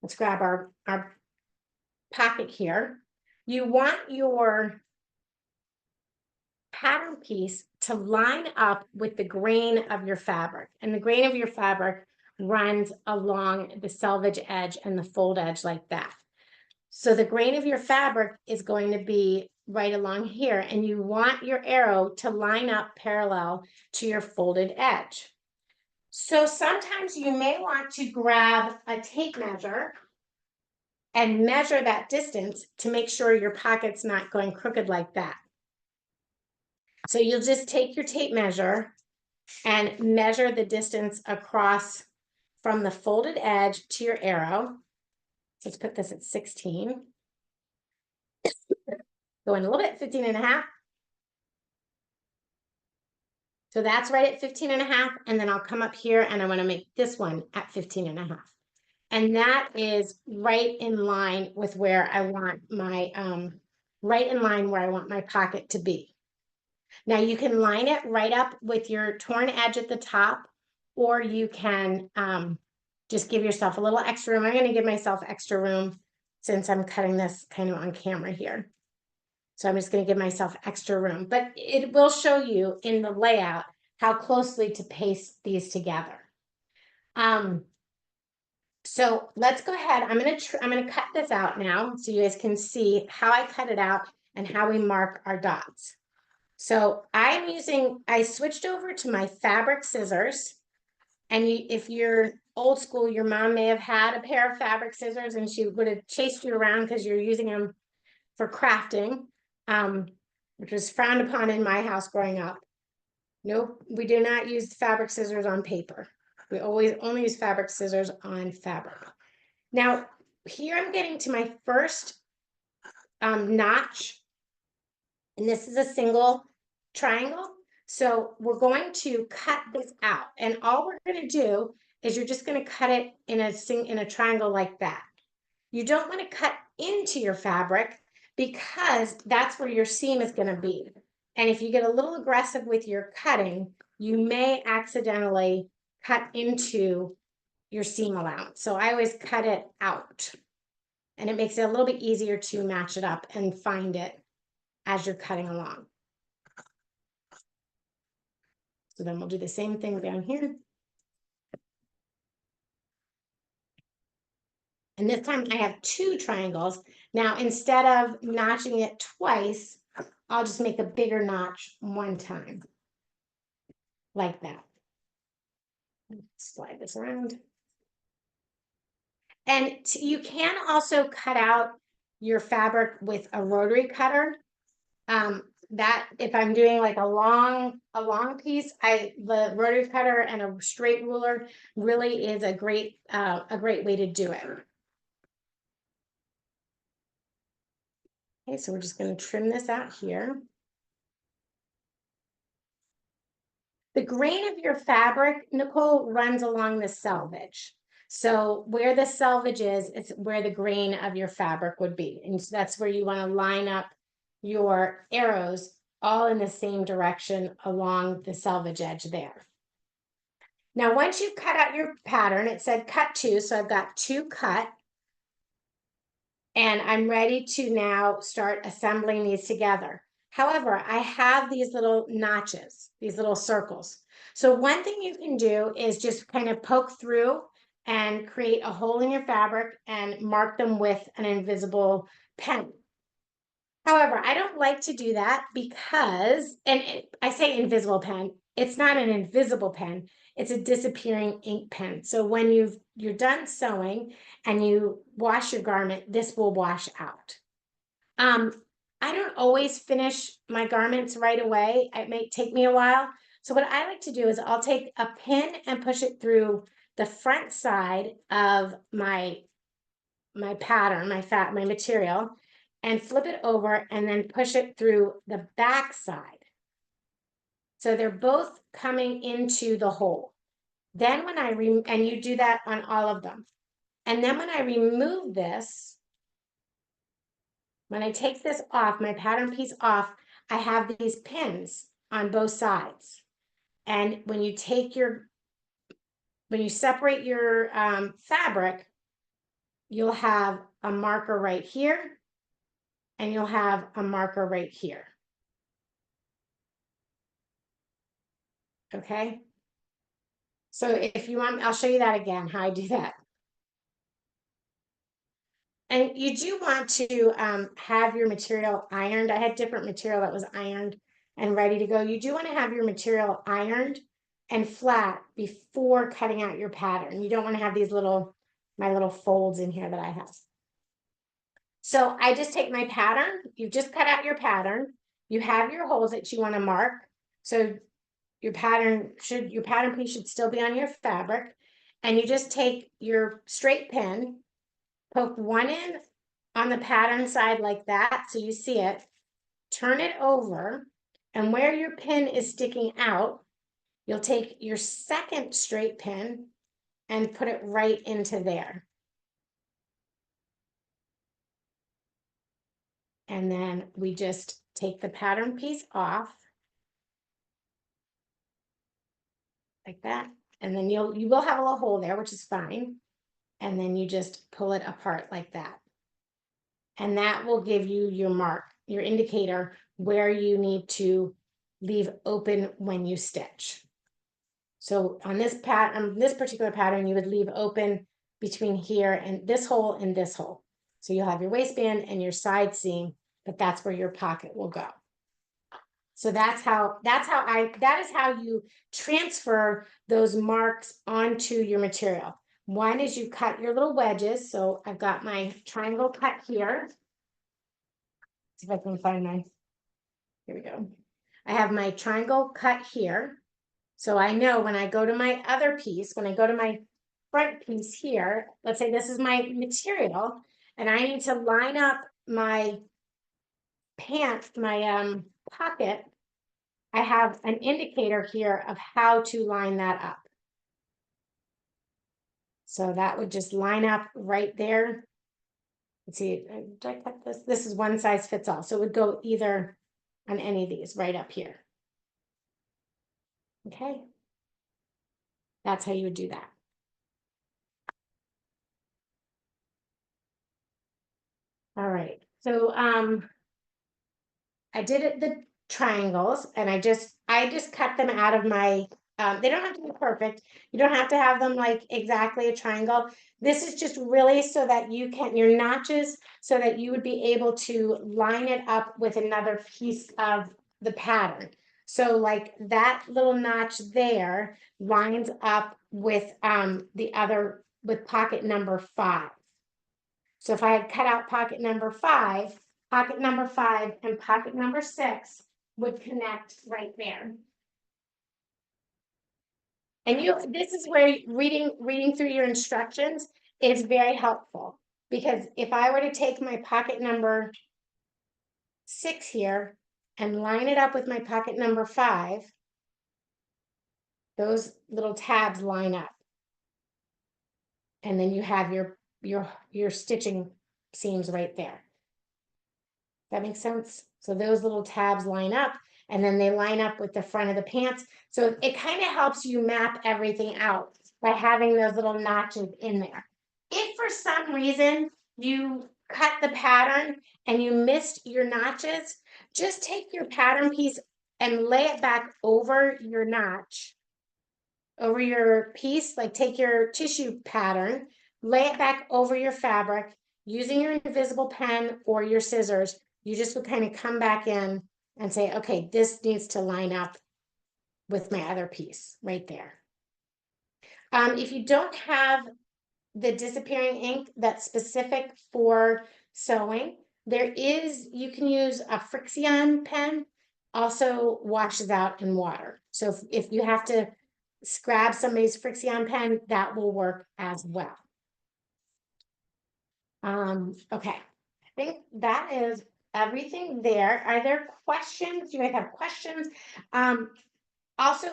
let's grab our pocket here. You want your pattern piece to line up with the grain of your fabric. And the grain of your fabric runs along the selvage edge and the fold edge like that. So the grain of your fabric is going to be right along here, and you want your arrow to line up parallel to your folded edge. So sometimes you may want to grab a tape measure and measure that distance to make sure your pocket's not going crooked like that. So you'll just take your tape measure and measure the distance across from the folded edge to your arrow. Let's put this at 16. Go in a little bit, 15 and a half. So that's right at 15 and a half. And then I'll come up here and I want to make this one at 15 and a half. And that is right in line with where I want my, right in line where I want my pocket to be. Now you can line it right up with your torn edge at the top, or you can just give yourself a little extra room. I'm going to give myself extra room since I'm cutting this kind of on camera here. So I'm just going to give myself extra room, but it will show you in the layout how closely to paste these together. So let's go ahead. I'm going to cut this out now so you guys can see how I cut it out and how we mark our dots. So I switched over to my fabric scissors, and if you're old school, your mom may have had a pair of fabric scissors and she would have chased you around because you're using them for crafting, which was frowned upon in my house growing up. Nope, we do not use fabric scissors on paper. We only use fabric scissors on fabric. Now, here I'm getting to my first notch, and this is a single triangle. So we're going to cut this out, and all we're going to do is you're just going to cut it in a triangle like that. You don't want to cut into your fabric because that's where your seam is going to be. And if you get a little aggressive with your cutting, you may accidentally cut into your seam allowance. So I always cut it out. And it makes it a little bit easier to match it up and find it as you're cutting along. So then we'll do the same thing down here. And this time I have 2 triangles. Now, instead of notching it twice, I'll just make a bigger notch one time. Like that. Slide this around. And you can also cut out your fabric with a rotary cutter. That if I'm doing like a long piece, the rotary cutter and a straight ruler really is a great way to do it. Okay, so we're just going to trim this out here. The grain of your fabric, Nicole, runs along the selvage. So where the selvage is, it's where the grain of your fabric would be. And so that's where you want to line up your arrows all in the same direction along the selvage edge there. Now, once you've cut out your pattern, it said cut 2, so I've got 2 cut. And I'm ready to now start assembling these together. However, I have these little notches, these little circles. So one thing you can do is just kind of poke through and create a hole in your fabric and mark them with an invisible pen. However, I don't like to do that because, I say invisible pen, it's not an invisible pen, it's a disappearing ink pen. So when you're done sewing and you wash your garment, this will wash out. I don't always finish my garments right away. It may take me a while. So what I like to do is I'll take a pin and push it through the front side of my pattern, my material, and flip it over and then push it through the back side. So they're both coming into the hole. Then when and you do that on all of them. And then when I remove this, when I take this off, my pattern piece off, I have these pins on both sides. And when you separate your fabric, you'll have a marker right here, and you'll have a marker right here. Okay. So if you want, I'll show you that again, how I do that. And you do want to have your material ironed. I had different material that was ironed and ready to go. You do want to have your material ironed and flat before cutting out your pattern. You don't want to have these my little folds in here that I have. So I just take my pattern. You've just cut out your pattern. You have your holes that you want to mark. So your pattern piece should still be on your fabric. And you just take your straight pin, poke one in on the pattern side like that, so you see it, turn it over, and where your pin is sticking out, you'll take your second straight pin and put it right into there. And then we just take the pattern piece off like that. And then you will have a little hole there, which is fine. And then you just pull it apart like that. And that will give you your mark, your indicator where you need to leave open when you stitch. So on this particular pattern, you would leave open between here and this hole and this hole. So you'll have your waistband and your side seam, but that's where your pocket will go. So that is how you transfer those marks onto your material. One is you cut your little wedges. So I've got my triangle cut here. See if I can find here we go. I have my triangle cut here. So I know when I go to my other piece, when I go to my front piece here, let's say this is my material, and I need to line up my pants, my pocket, I have an indicator here of how to line that up. So that would just line up right there. Let's see, did I cut this? This is one size fits all. So it would go either on any of these right up here. Okay. That's how you would do that. All right. So I did it the triangles and I just cut them out of my they don't have to be perfect. You don't have to have them like exactly a triangle. This is just really so that you can your notches so that you would be able to line it up with another piece of the pattern. So like that little notch there lines up with the other with pocket number 5. So if I had cut out pocket number 5 and pocket number 6 would connect right there. And this is where reading through your instructions is very helpful, because if I were to take my pocket number 6 here and line it up with my pocket number 5, those little tabs line up. And then you have your stitching seams right there. That makes sense? So those little tabs line up and then they line up with the front of the pants. So it kind of helps you map everything out by having those little notches in there. If for some reason you cut the pattern and you missed your notches, just take your pattern piece and lay it back over your notch, over your piece. Like take your tissue pattern, lay it back over your fabric using your invisible pen or your scissors. You just would kind of come back in and say, okay, this needs to line up with my other piece right there. If you don't have the disappearing ink that's specific for sewing, you can use a Frixion pen, also washes out in water. So if you have to grab somebody's Frixion pen, that will work as well. Okay, I think that is everything there. Are there questions? Do you guys have questions? Also,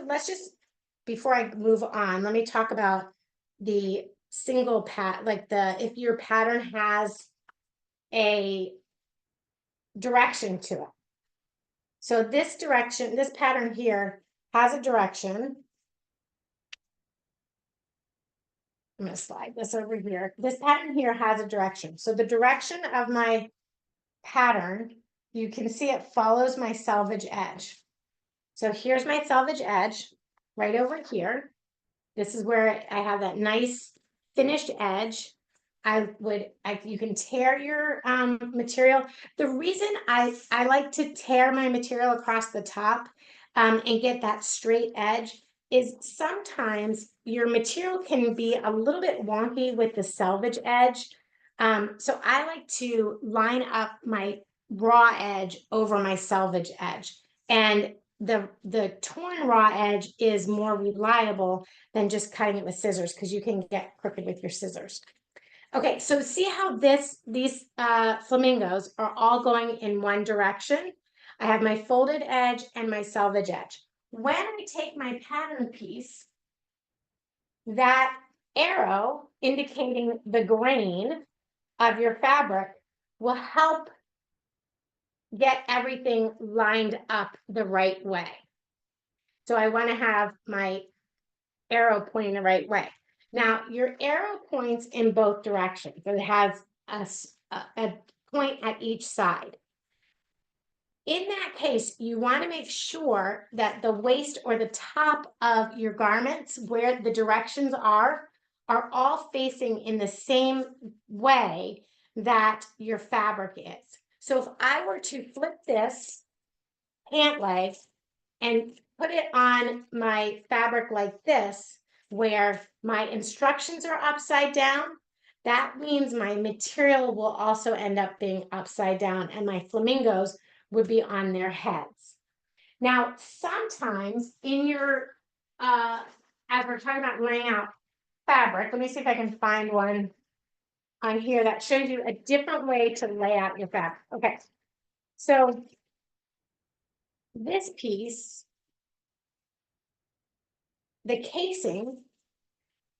before I move on, let me talk about the single like if your pattern has a direction to it. So this pattern here has a direction. I'm going to slide this over here. This pattern here has a direction. So the direction of my pattern, you can see it follows my selvage edge. So here's my selvage edge right over here. This is where I have that nice finished edge. You can tear your material. The reason I like to tear my material across the top and get that straight edge is sometimes your material can be a little bit wonky with the selvage edge. So I like to line up my raw edge over my selvage edge. And the torn raw edge is more reliable than just cutting it with scissors, because you can get crooked with your scissors. Okay, so see how these flamingos are all going in one direction? I have my folded edge and my selvage edge. When I take my pattern piece, that arrow indicating the grain of your fabric will help get everything lined up the right way. So I want to have my arrow pointing the right way. Now, your arrow points in both directions. It has a point at each side. In that case, you want to make sure that the waist or the top of your garments, where the directions are all facing in the same way that your fabric is. So if I were to flip this pant leg and put it on my fabric like this, where my instructions are upside down, that means my material will also end up being upside down and my flamingos would be on their heads. Now, sometimes in your, as we're talking about laying out fabric, let me see if I can find one on here that shows you a different way to lay out your fabric. Okay, so this piece, the casing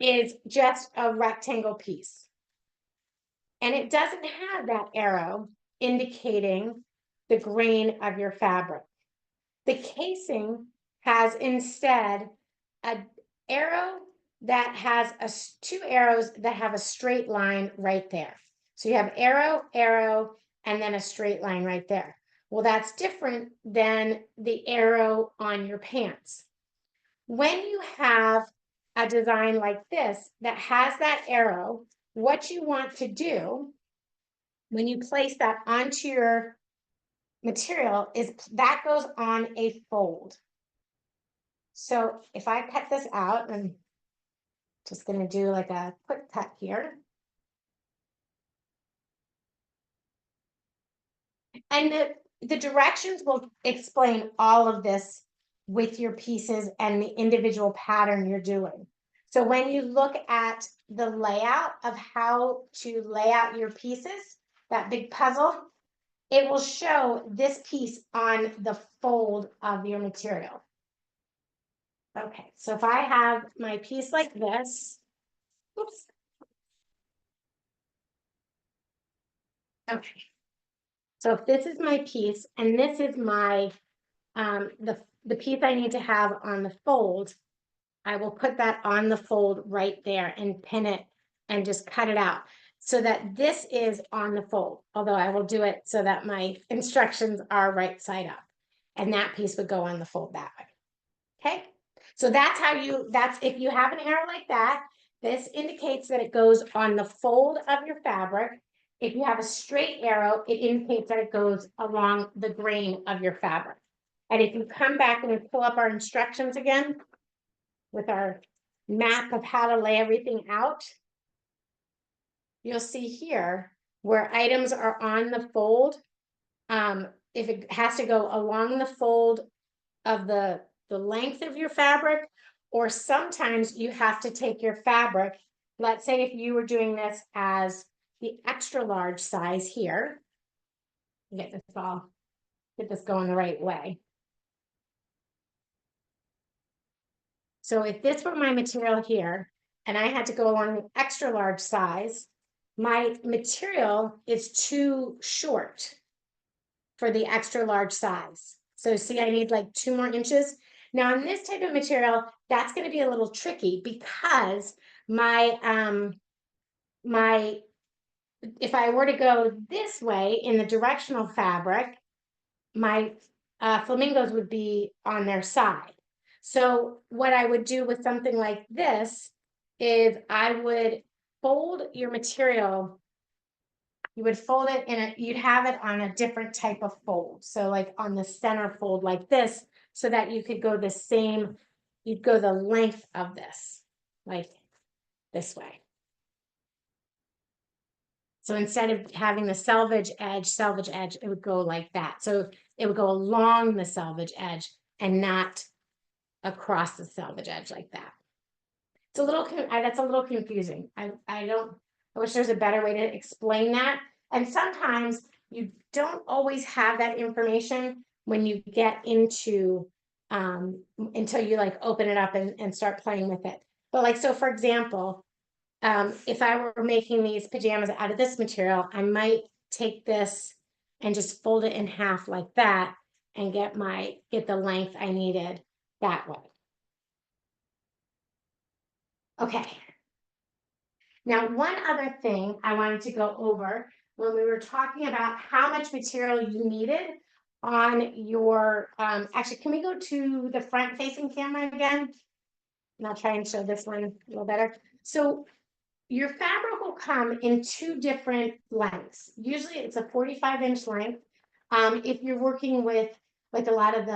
is just a rectangle piece. And it doesn't have that arrow indicating the grain of your fabric. The casing has instead an arrow that has two arrows that have a straight line right there. So you have arrow, arrow, and then a straight line right there. Well, that's different than the arrow on your pants. When you have a design like this that has that arrow, what you want to do when you place that onto your material is that goes on a fold. So if I cut this out, I'm just going to do like a quick cut here. And the directions will explain all of this with your pieces and the individual pattern you're doing. So when you look at the layout of how to lay out your pieces, that big puzzle, it will show this piece on the fold of your material. Okay, so if I have my piece like this, oops. Okay, so if this is my piece and this is my the piece I need to have on the fold, I will put that on the fold right there and pin it and just cut it out so that this is on the fold, although I will do it so that my instructions are right side up, and that piece would go on the fold that way. Okay, so that's how that's if you have an arrow like that, this indicates that it goes on the fold of your fabric. If you have a straight arrow, it indicates that it goes along the grain of your fabric. And if you come back and we pull up our instructions again with our map of how to lay everything out, you'll see here where items are on the fold. If it has to go along the fold of the length of your fabric, or sometimes you have to take your fabric. Let's say if you were doing this as the extra large size here, get this going the right way. So if this were my material here, and I had to go along the extra large size, my material is too short for the extra large size. So see, I need like 2 more inches. Now on this type of material, that's going to be a little tricky because my if I were to go this way in the directional fabric, my flamingos would be on their side. So what I would do with something like this is I would fold your material. You would fold it you'd have it on a different type of fold. So like on the center fold like this, so that you could go the same, you'd go the length of this, like this way. So instead of having the selvage edge, it would go like that. So it would go along the selvage edge and not across the selvage edge like that. It's a little, that's a little confusing. I wish there's a better way to explain that. And sometimes you don't always have that information when you get into, until you like open it up and start playing with it. But like, so for example, if I were making these pajamas out of this material, I might take this and just fold it in half like that and get the length I needed that way. Okay. Now, one other thing I wanted to go over when we were talking about how much material you needed on your, actually, can we go to the front facing camera again? And I'll try and show this one a little better. So your fabric will come in 2 different lengths. Usually it's a 45-inch length. If you're working with like a lot of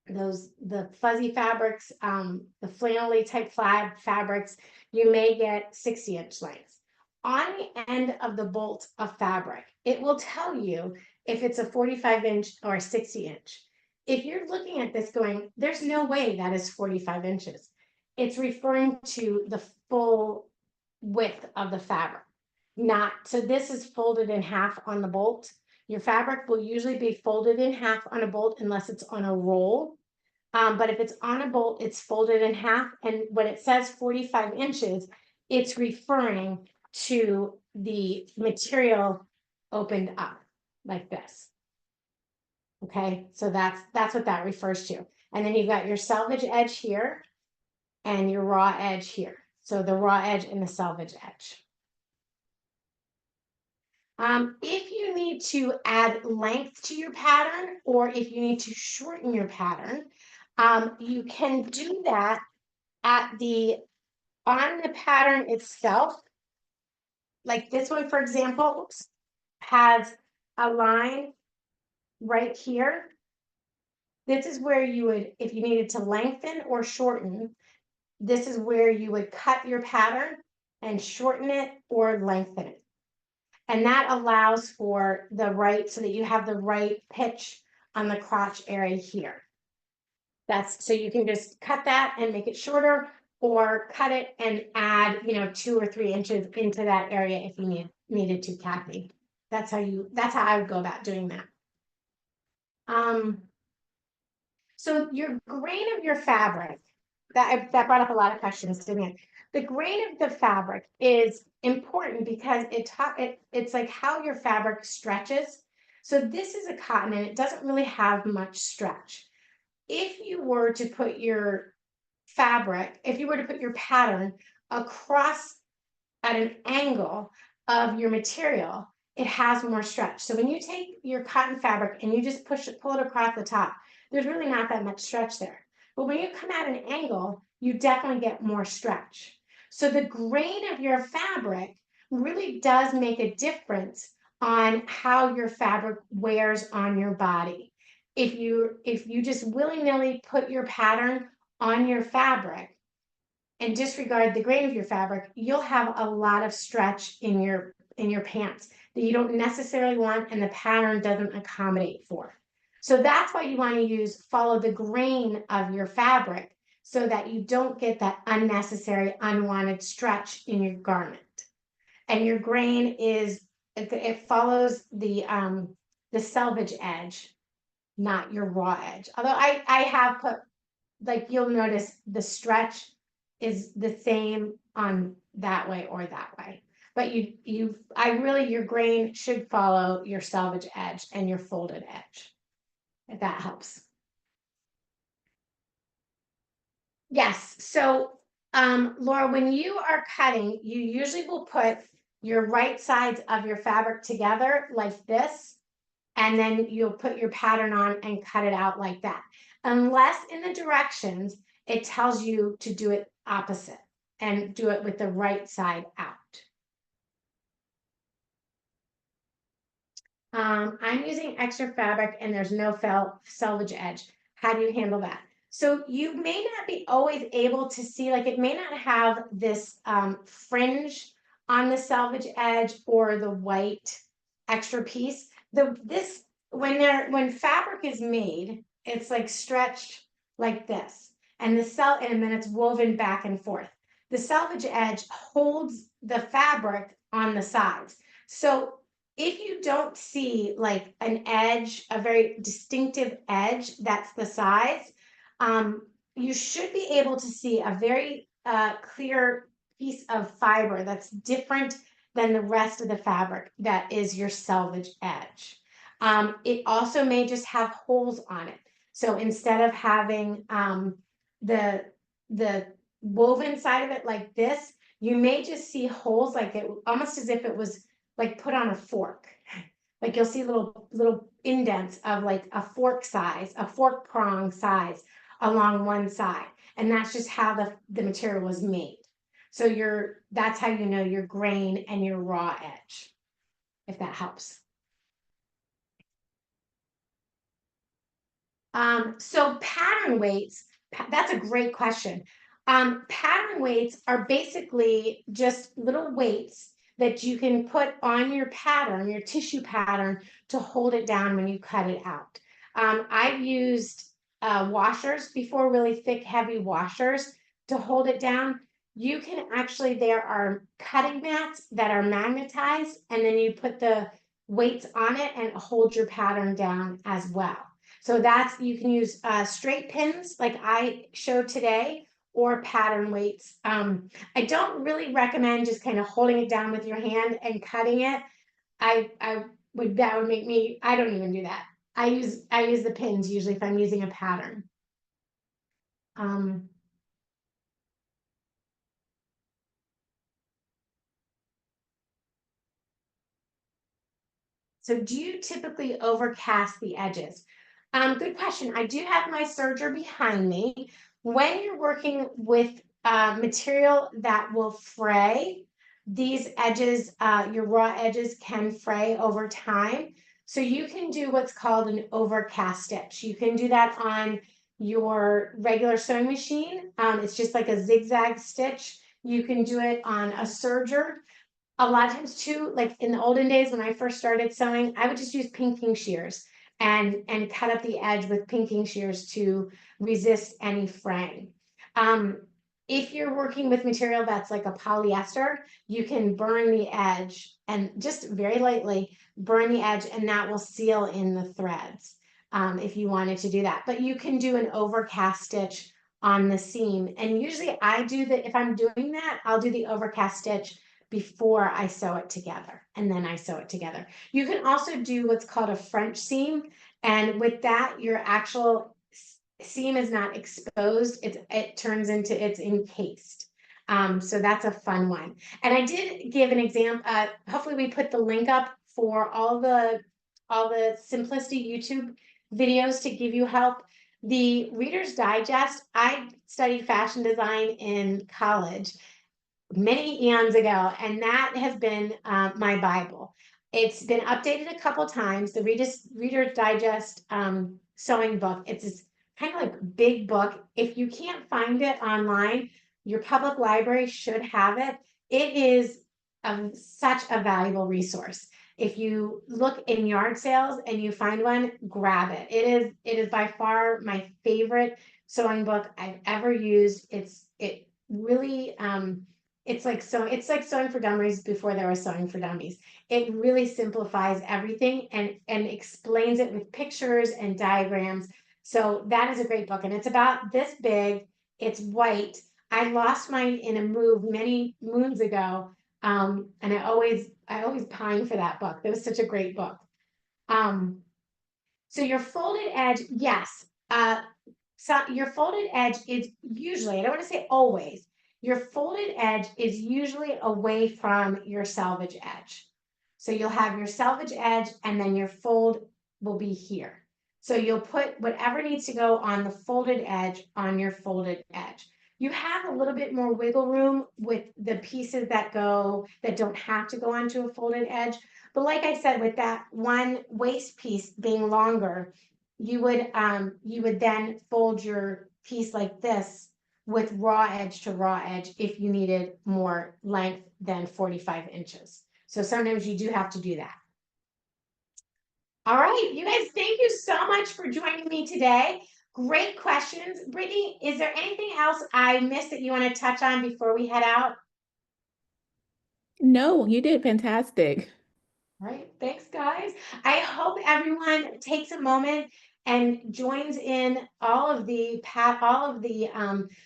the fuzzy fabrics, the flannel type fabrics, you may get 60-inch lengths. On the end of the bolt of fabric, it will tell you if it's a 45-inch or a 60-inch. If you're looking at this going, there's no way that is 45 inches. It's referring to the full width of the fabric. So this is folded in half on the bolt. Your fabric will usually be folded in half on a bolt unless it's on a roll. But if it's on a bolt, it's folded in half. And when it says 45 inches, it's referring to the material opened up like this. Okay, so that's what that refers to. And then you've got your selvage edge here and your raw edge here. So the raw edge and the selvage edge. If you need to add length to your pattern, or if you need to shorten your pattern, you can do that on the pattern itself. Like this one, for example, has a line right here. This is where you would, if you needed to lengthen or shorten, this is where you would cut your pattern and shorten it or lengthen it. And that allows for the right, so that you have the right pitch on the crotch area here. That's so you can just cut that and make it shorter, or cut it and add, 2 or 3 inches into that area if you needed to, Kathy. That's how I would go about doing that. So your grain of your fabric, that brought up a lot of questions, didn't it? The grain of the fabric is important because it's like how your fabric stretches. So this is a cotton and it doesn't really have much stretch. If you were to put your pattern across at an angle of your material, it has more stretch. So when you take your cotton fabric and you just pull it across the top, there's really not that much stretch there. But when you come at an angle, you definitely get more stretch. So the grain of your fabric really does make a difference on how your fabric wears on your body. If you just willy-nilly put your pattern on your fabric and disregard the grain of your fabric, you'll have a lot of stretch in your pants that you don't necessarily want and the pattern doesn't accommodate for. So that's why you want to follow the grain of your fabric, so that you don't get that unnecessary, unwanted stretch in your garment. And your grain it follows the selvage edge, not your raw edge. Although I have put, like, you'll notice the stretch is the same on that way or that way. But your grain should follow your selvage edge and your folded edge, if that helps. Yes. So, Laura, when you are cutting, you usually will put your right sides of your fabric together like this, and then you'll put your pattern on and cut it out like that. Unless in the directions, it tells you to do it opposite and do it with the right side out. I'm using extra fabric and there's no selvage edge. How do you handle that? So you may not be always able to see, like it may not have this fringe on the selvage edge or the white extra piece. When fabric is made, it's like stretched like this, and then it's woven back and forth. The selvage edge holds the fabric on the sides. So if you don't see like an edge, a very distinctive edge, that's the size, you should be able to see a very clear piece of fiber that's different than the rest of the fabric that is your selvage edge. It also may just have holes on it. So instead of having the woven side of it like this, you may just see holes, like it almost as if it was like put on a fork. Like you'll see little indents of like a fork prong size along one side. And that's just how the material was made. So that's how you know your grain and your raw edge, if that helps. So pattern weights, that's a great question. Pattern weights are basically just little weights that you can put on your pattern, your tissue pattern, to hold it down when you cut it out. I've used washers before, really thick, heavy washers to hold it down. You can actually, there are cutting mats that are magnetized, and then you put the weights on it and hold your pattern down as well. So you can use straight pins like I showed today, or pattern weights. I don't really recommend just kind of holding it down with your hand and cutting it. That would make me, I don't even do that. I use the pins usually if I'm using a pattern. So do you typically overcast the edges? Good question. I do have my serger behind me. When you're working with material that will fray, these edges, your raw edges can fray over time. So you can do what's called an overcast stitch. You can do that on your regular sewing machine. It's just like a zigzag stitch. You can do it on a serger. A lot of times too, like in the olden days when I first started sewing, I would just use pinking shears and cut up the edge with pinking shears to resist any fraying. If you're working with material that's like a polyester, you can burn the edge and just very lightly burn the edge, and that will seal in the threads if you wanted to do that. But you can do an overcast stitch on the seam. And usually I do that. If I'm doing that, I'll do the overcast stitch before I sew it together, and then I sew it together. You can also do what's called a French seam, and with that, your actual seam is not exposed. It turns into, it's encased. So that's a fun one. And I did give an example. Hopefully we put the link up for all the Simplicity YouTube videos to give you help. The Reader's Digest, I studied fashion design in college many eons ago, and that has been my Bible. It's been updated a couple times. The Reader's Digest sewing book. It's this kind of like big book. If you can't find it online, your public library should have it. It is such a valuable resource. If you look in yard sales and you find one, grab it. It is by far my favorite sewing book I've ever used. It really it's like sewing for dummies before there was sewing for dummies. It really simplifies everything and explains it with pictures and diagrams. So that is a great book, and it's about this big. It's white. I lost mine in a move many moons ago, and I always pine for that book. That was such a great book. So your folded edge, yes. So your folded edge is usually, I don't want to say always, your folded edge is usually away from your selvage edge. So you'll have your selvage edge and then your fold will be here. So you'll put whatever needs to go on the folded edge on your folded edge. You have a little bit more wiggle room with the pieces that don't have to go onto a folded edge. But like I said, with that one waist piece being longer, you would then fold your piece like this with raw edge to raw edge if you needed more length than 45 inches. So sometimes you do have to do that. All right, you guys, thank you so much for joining me today. Great questions. Brittany, is there anything else I missed that you want to touch on before we head out? No, you did fantastic. All right, thanks, guys. I hope everyone takes a moment and joins in all of the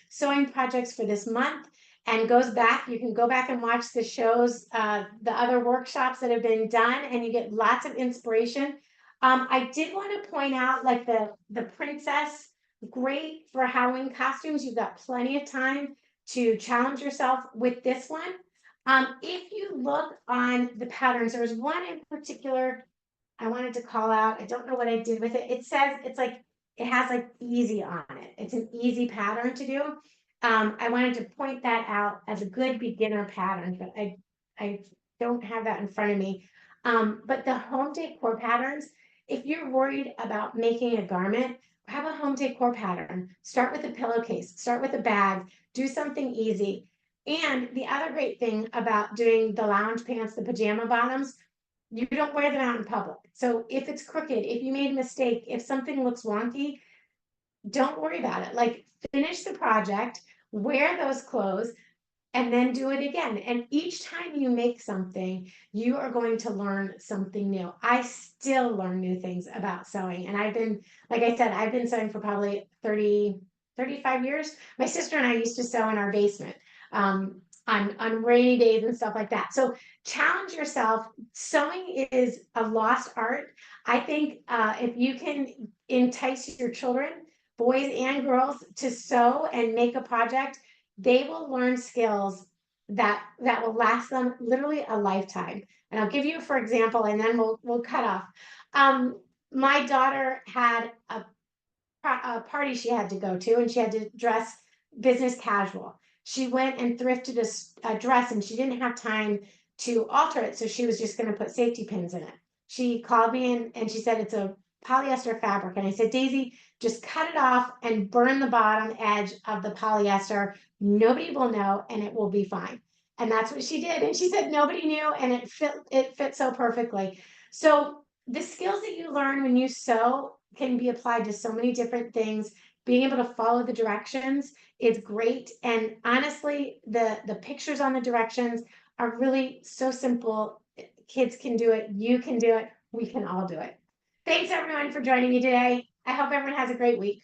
sewing projects for this month and goes back. You can go back and watch the shows, the other workshops that have been done, and you get lots of inspiration. I did want to point out, like the princess, great for Halloween costumes. You've got plenty of time to challenge yourself with this one. If you look on the patterns, there was one in particular I wanted to call out. I don't know what I did with it. It says it has like easy on it. It's an easy pattern to do. I wanted to point that out as a good beginner pattern, but I don't have that in front of me. But the home decor patterns, if you're worried about making a garment, have a home decor pattern. Start with a pillowcase, start with a bag, do something easy. And the other great thing about doing the lounge pants, the pajama bottoms, you don't wear them out in public. So if it's crooked, if you made a mistake, if something looks wonky, don't worry about it. Like, finish the project, wear those clothes, and then do it again. And each time you make something, you are going to learn something new. I still learn new things about sewing. And I've been, like I said, I've been sewing for probably 35 years. My sister and I used to sew in our basement on rainy days and stuff like that. So challenge yourself. Sewing is a lost art. I think if you can entice your children, boys and girls, to sew and make a project, they will learn skills that will last them literally a lifetime. And I'll give you for example, and then we'll cut off. My daughter had a party she had to go to, and she had to dress business casual. She went and thrifted a dress, and she didn't have time to alter it, so she was just going to put safety pins in it. She called me and she said it's a polyester fabric, and I said, Daisy, just cut it off and burn the bottom edge of the polyester. Nobody will know, and it will be fine. And that's what she did. And she said nobody knew, and it fit so perfectly. So the skills that you learn when you sew can be applied to so many different things. Being able to follow the directions is great. And honestly, the pictures on the directions are really so simple. Kids can do it. You can do it. We can all do it. Thanks everyone for joining me today. I hope everyone has a great week.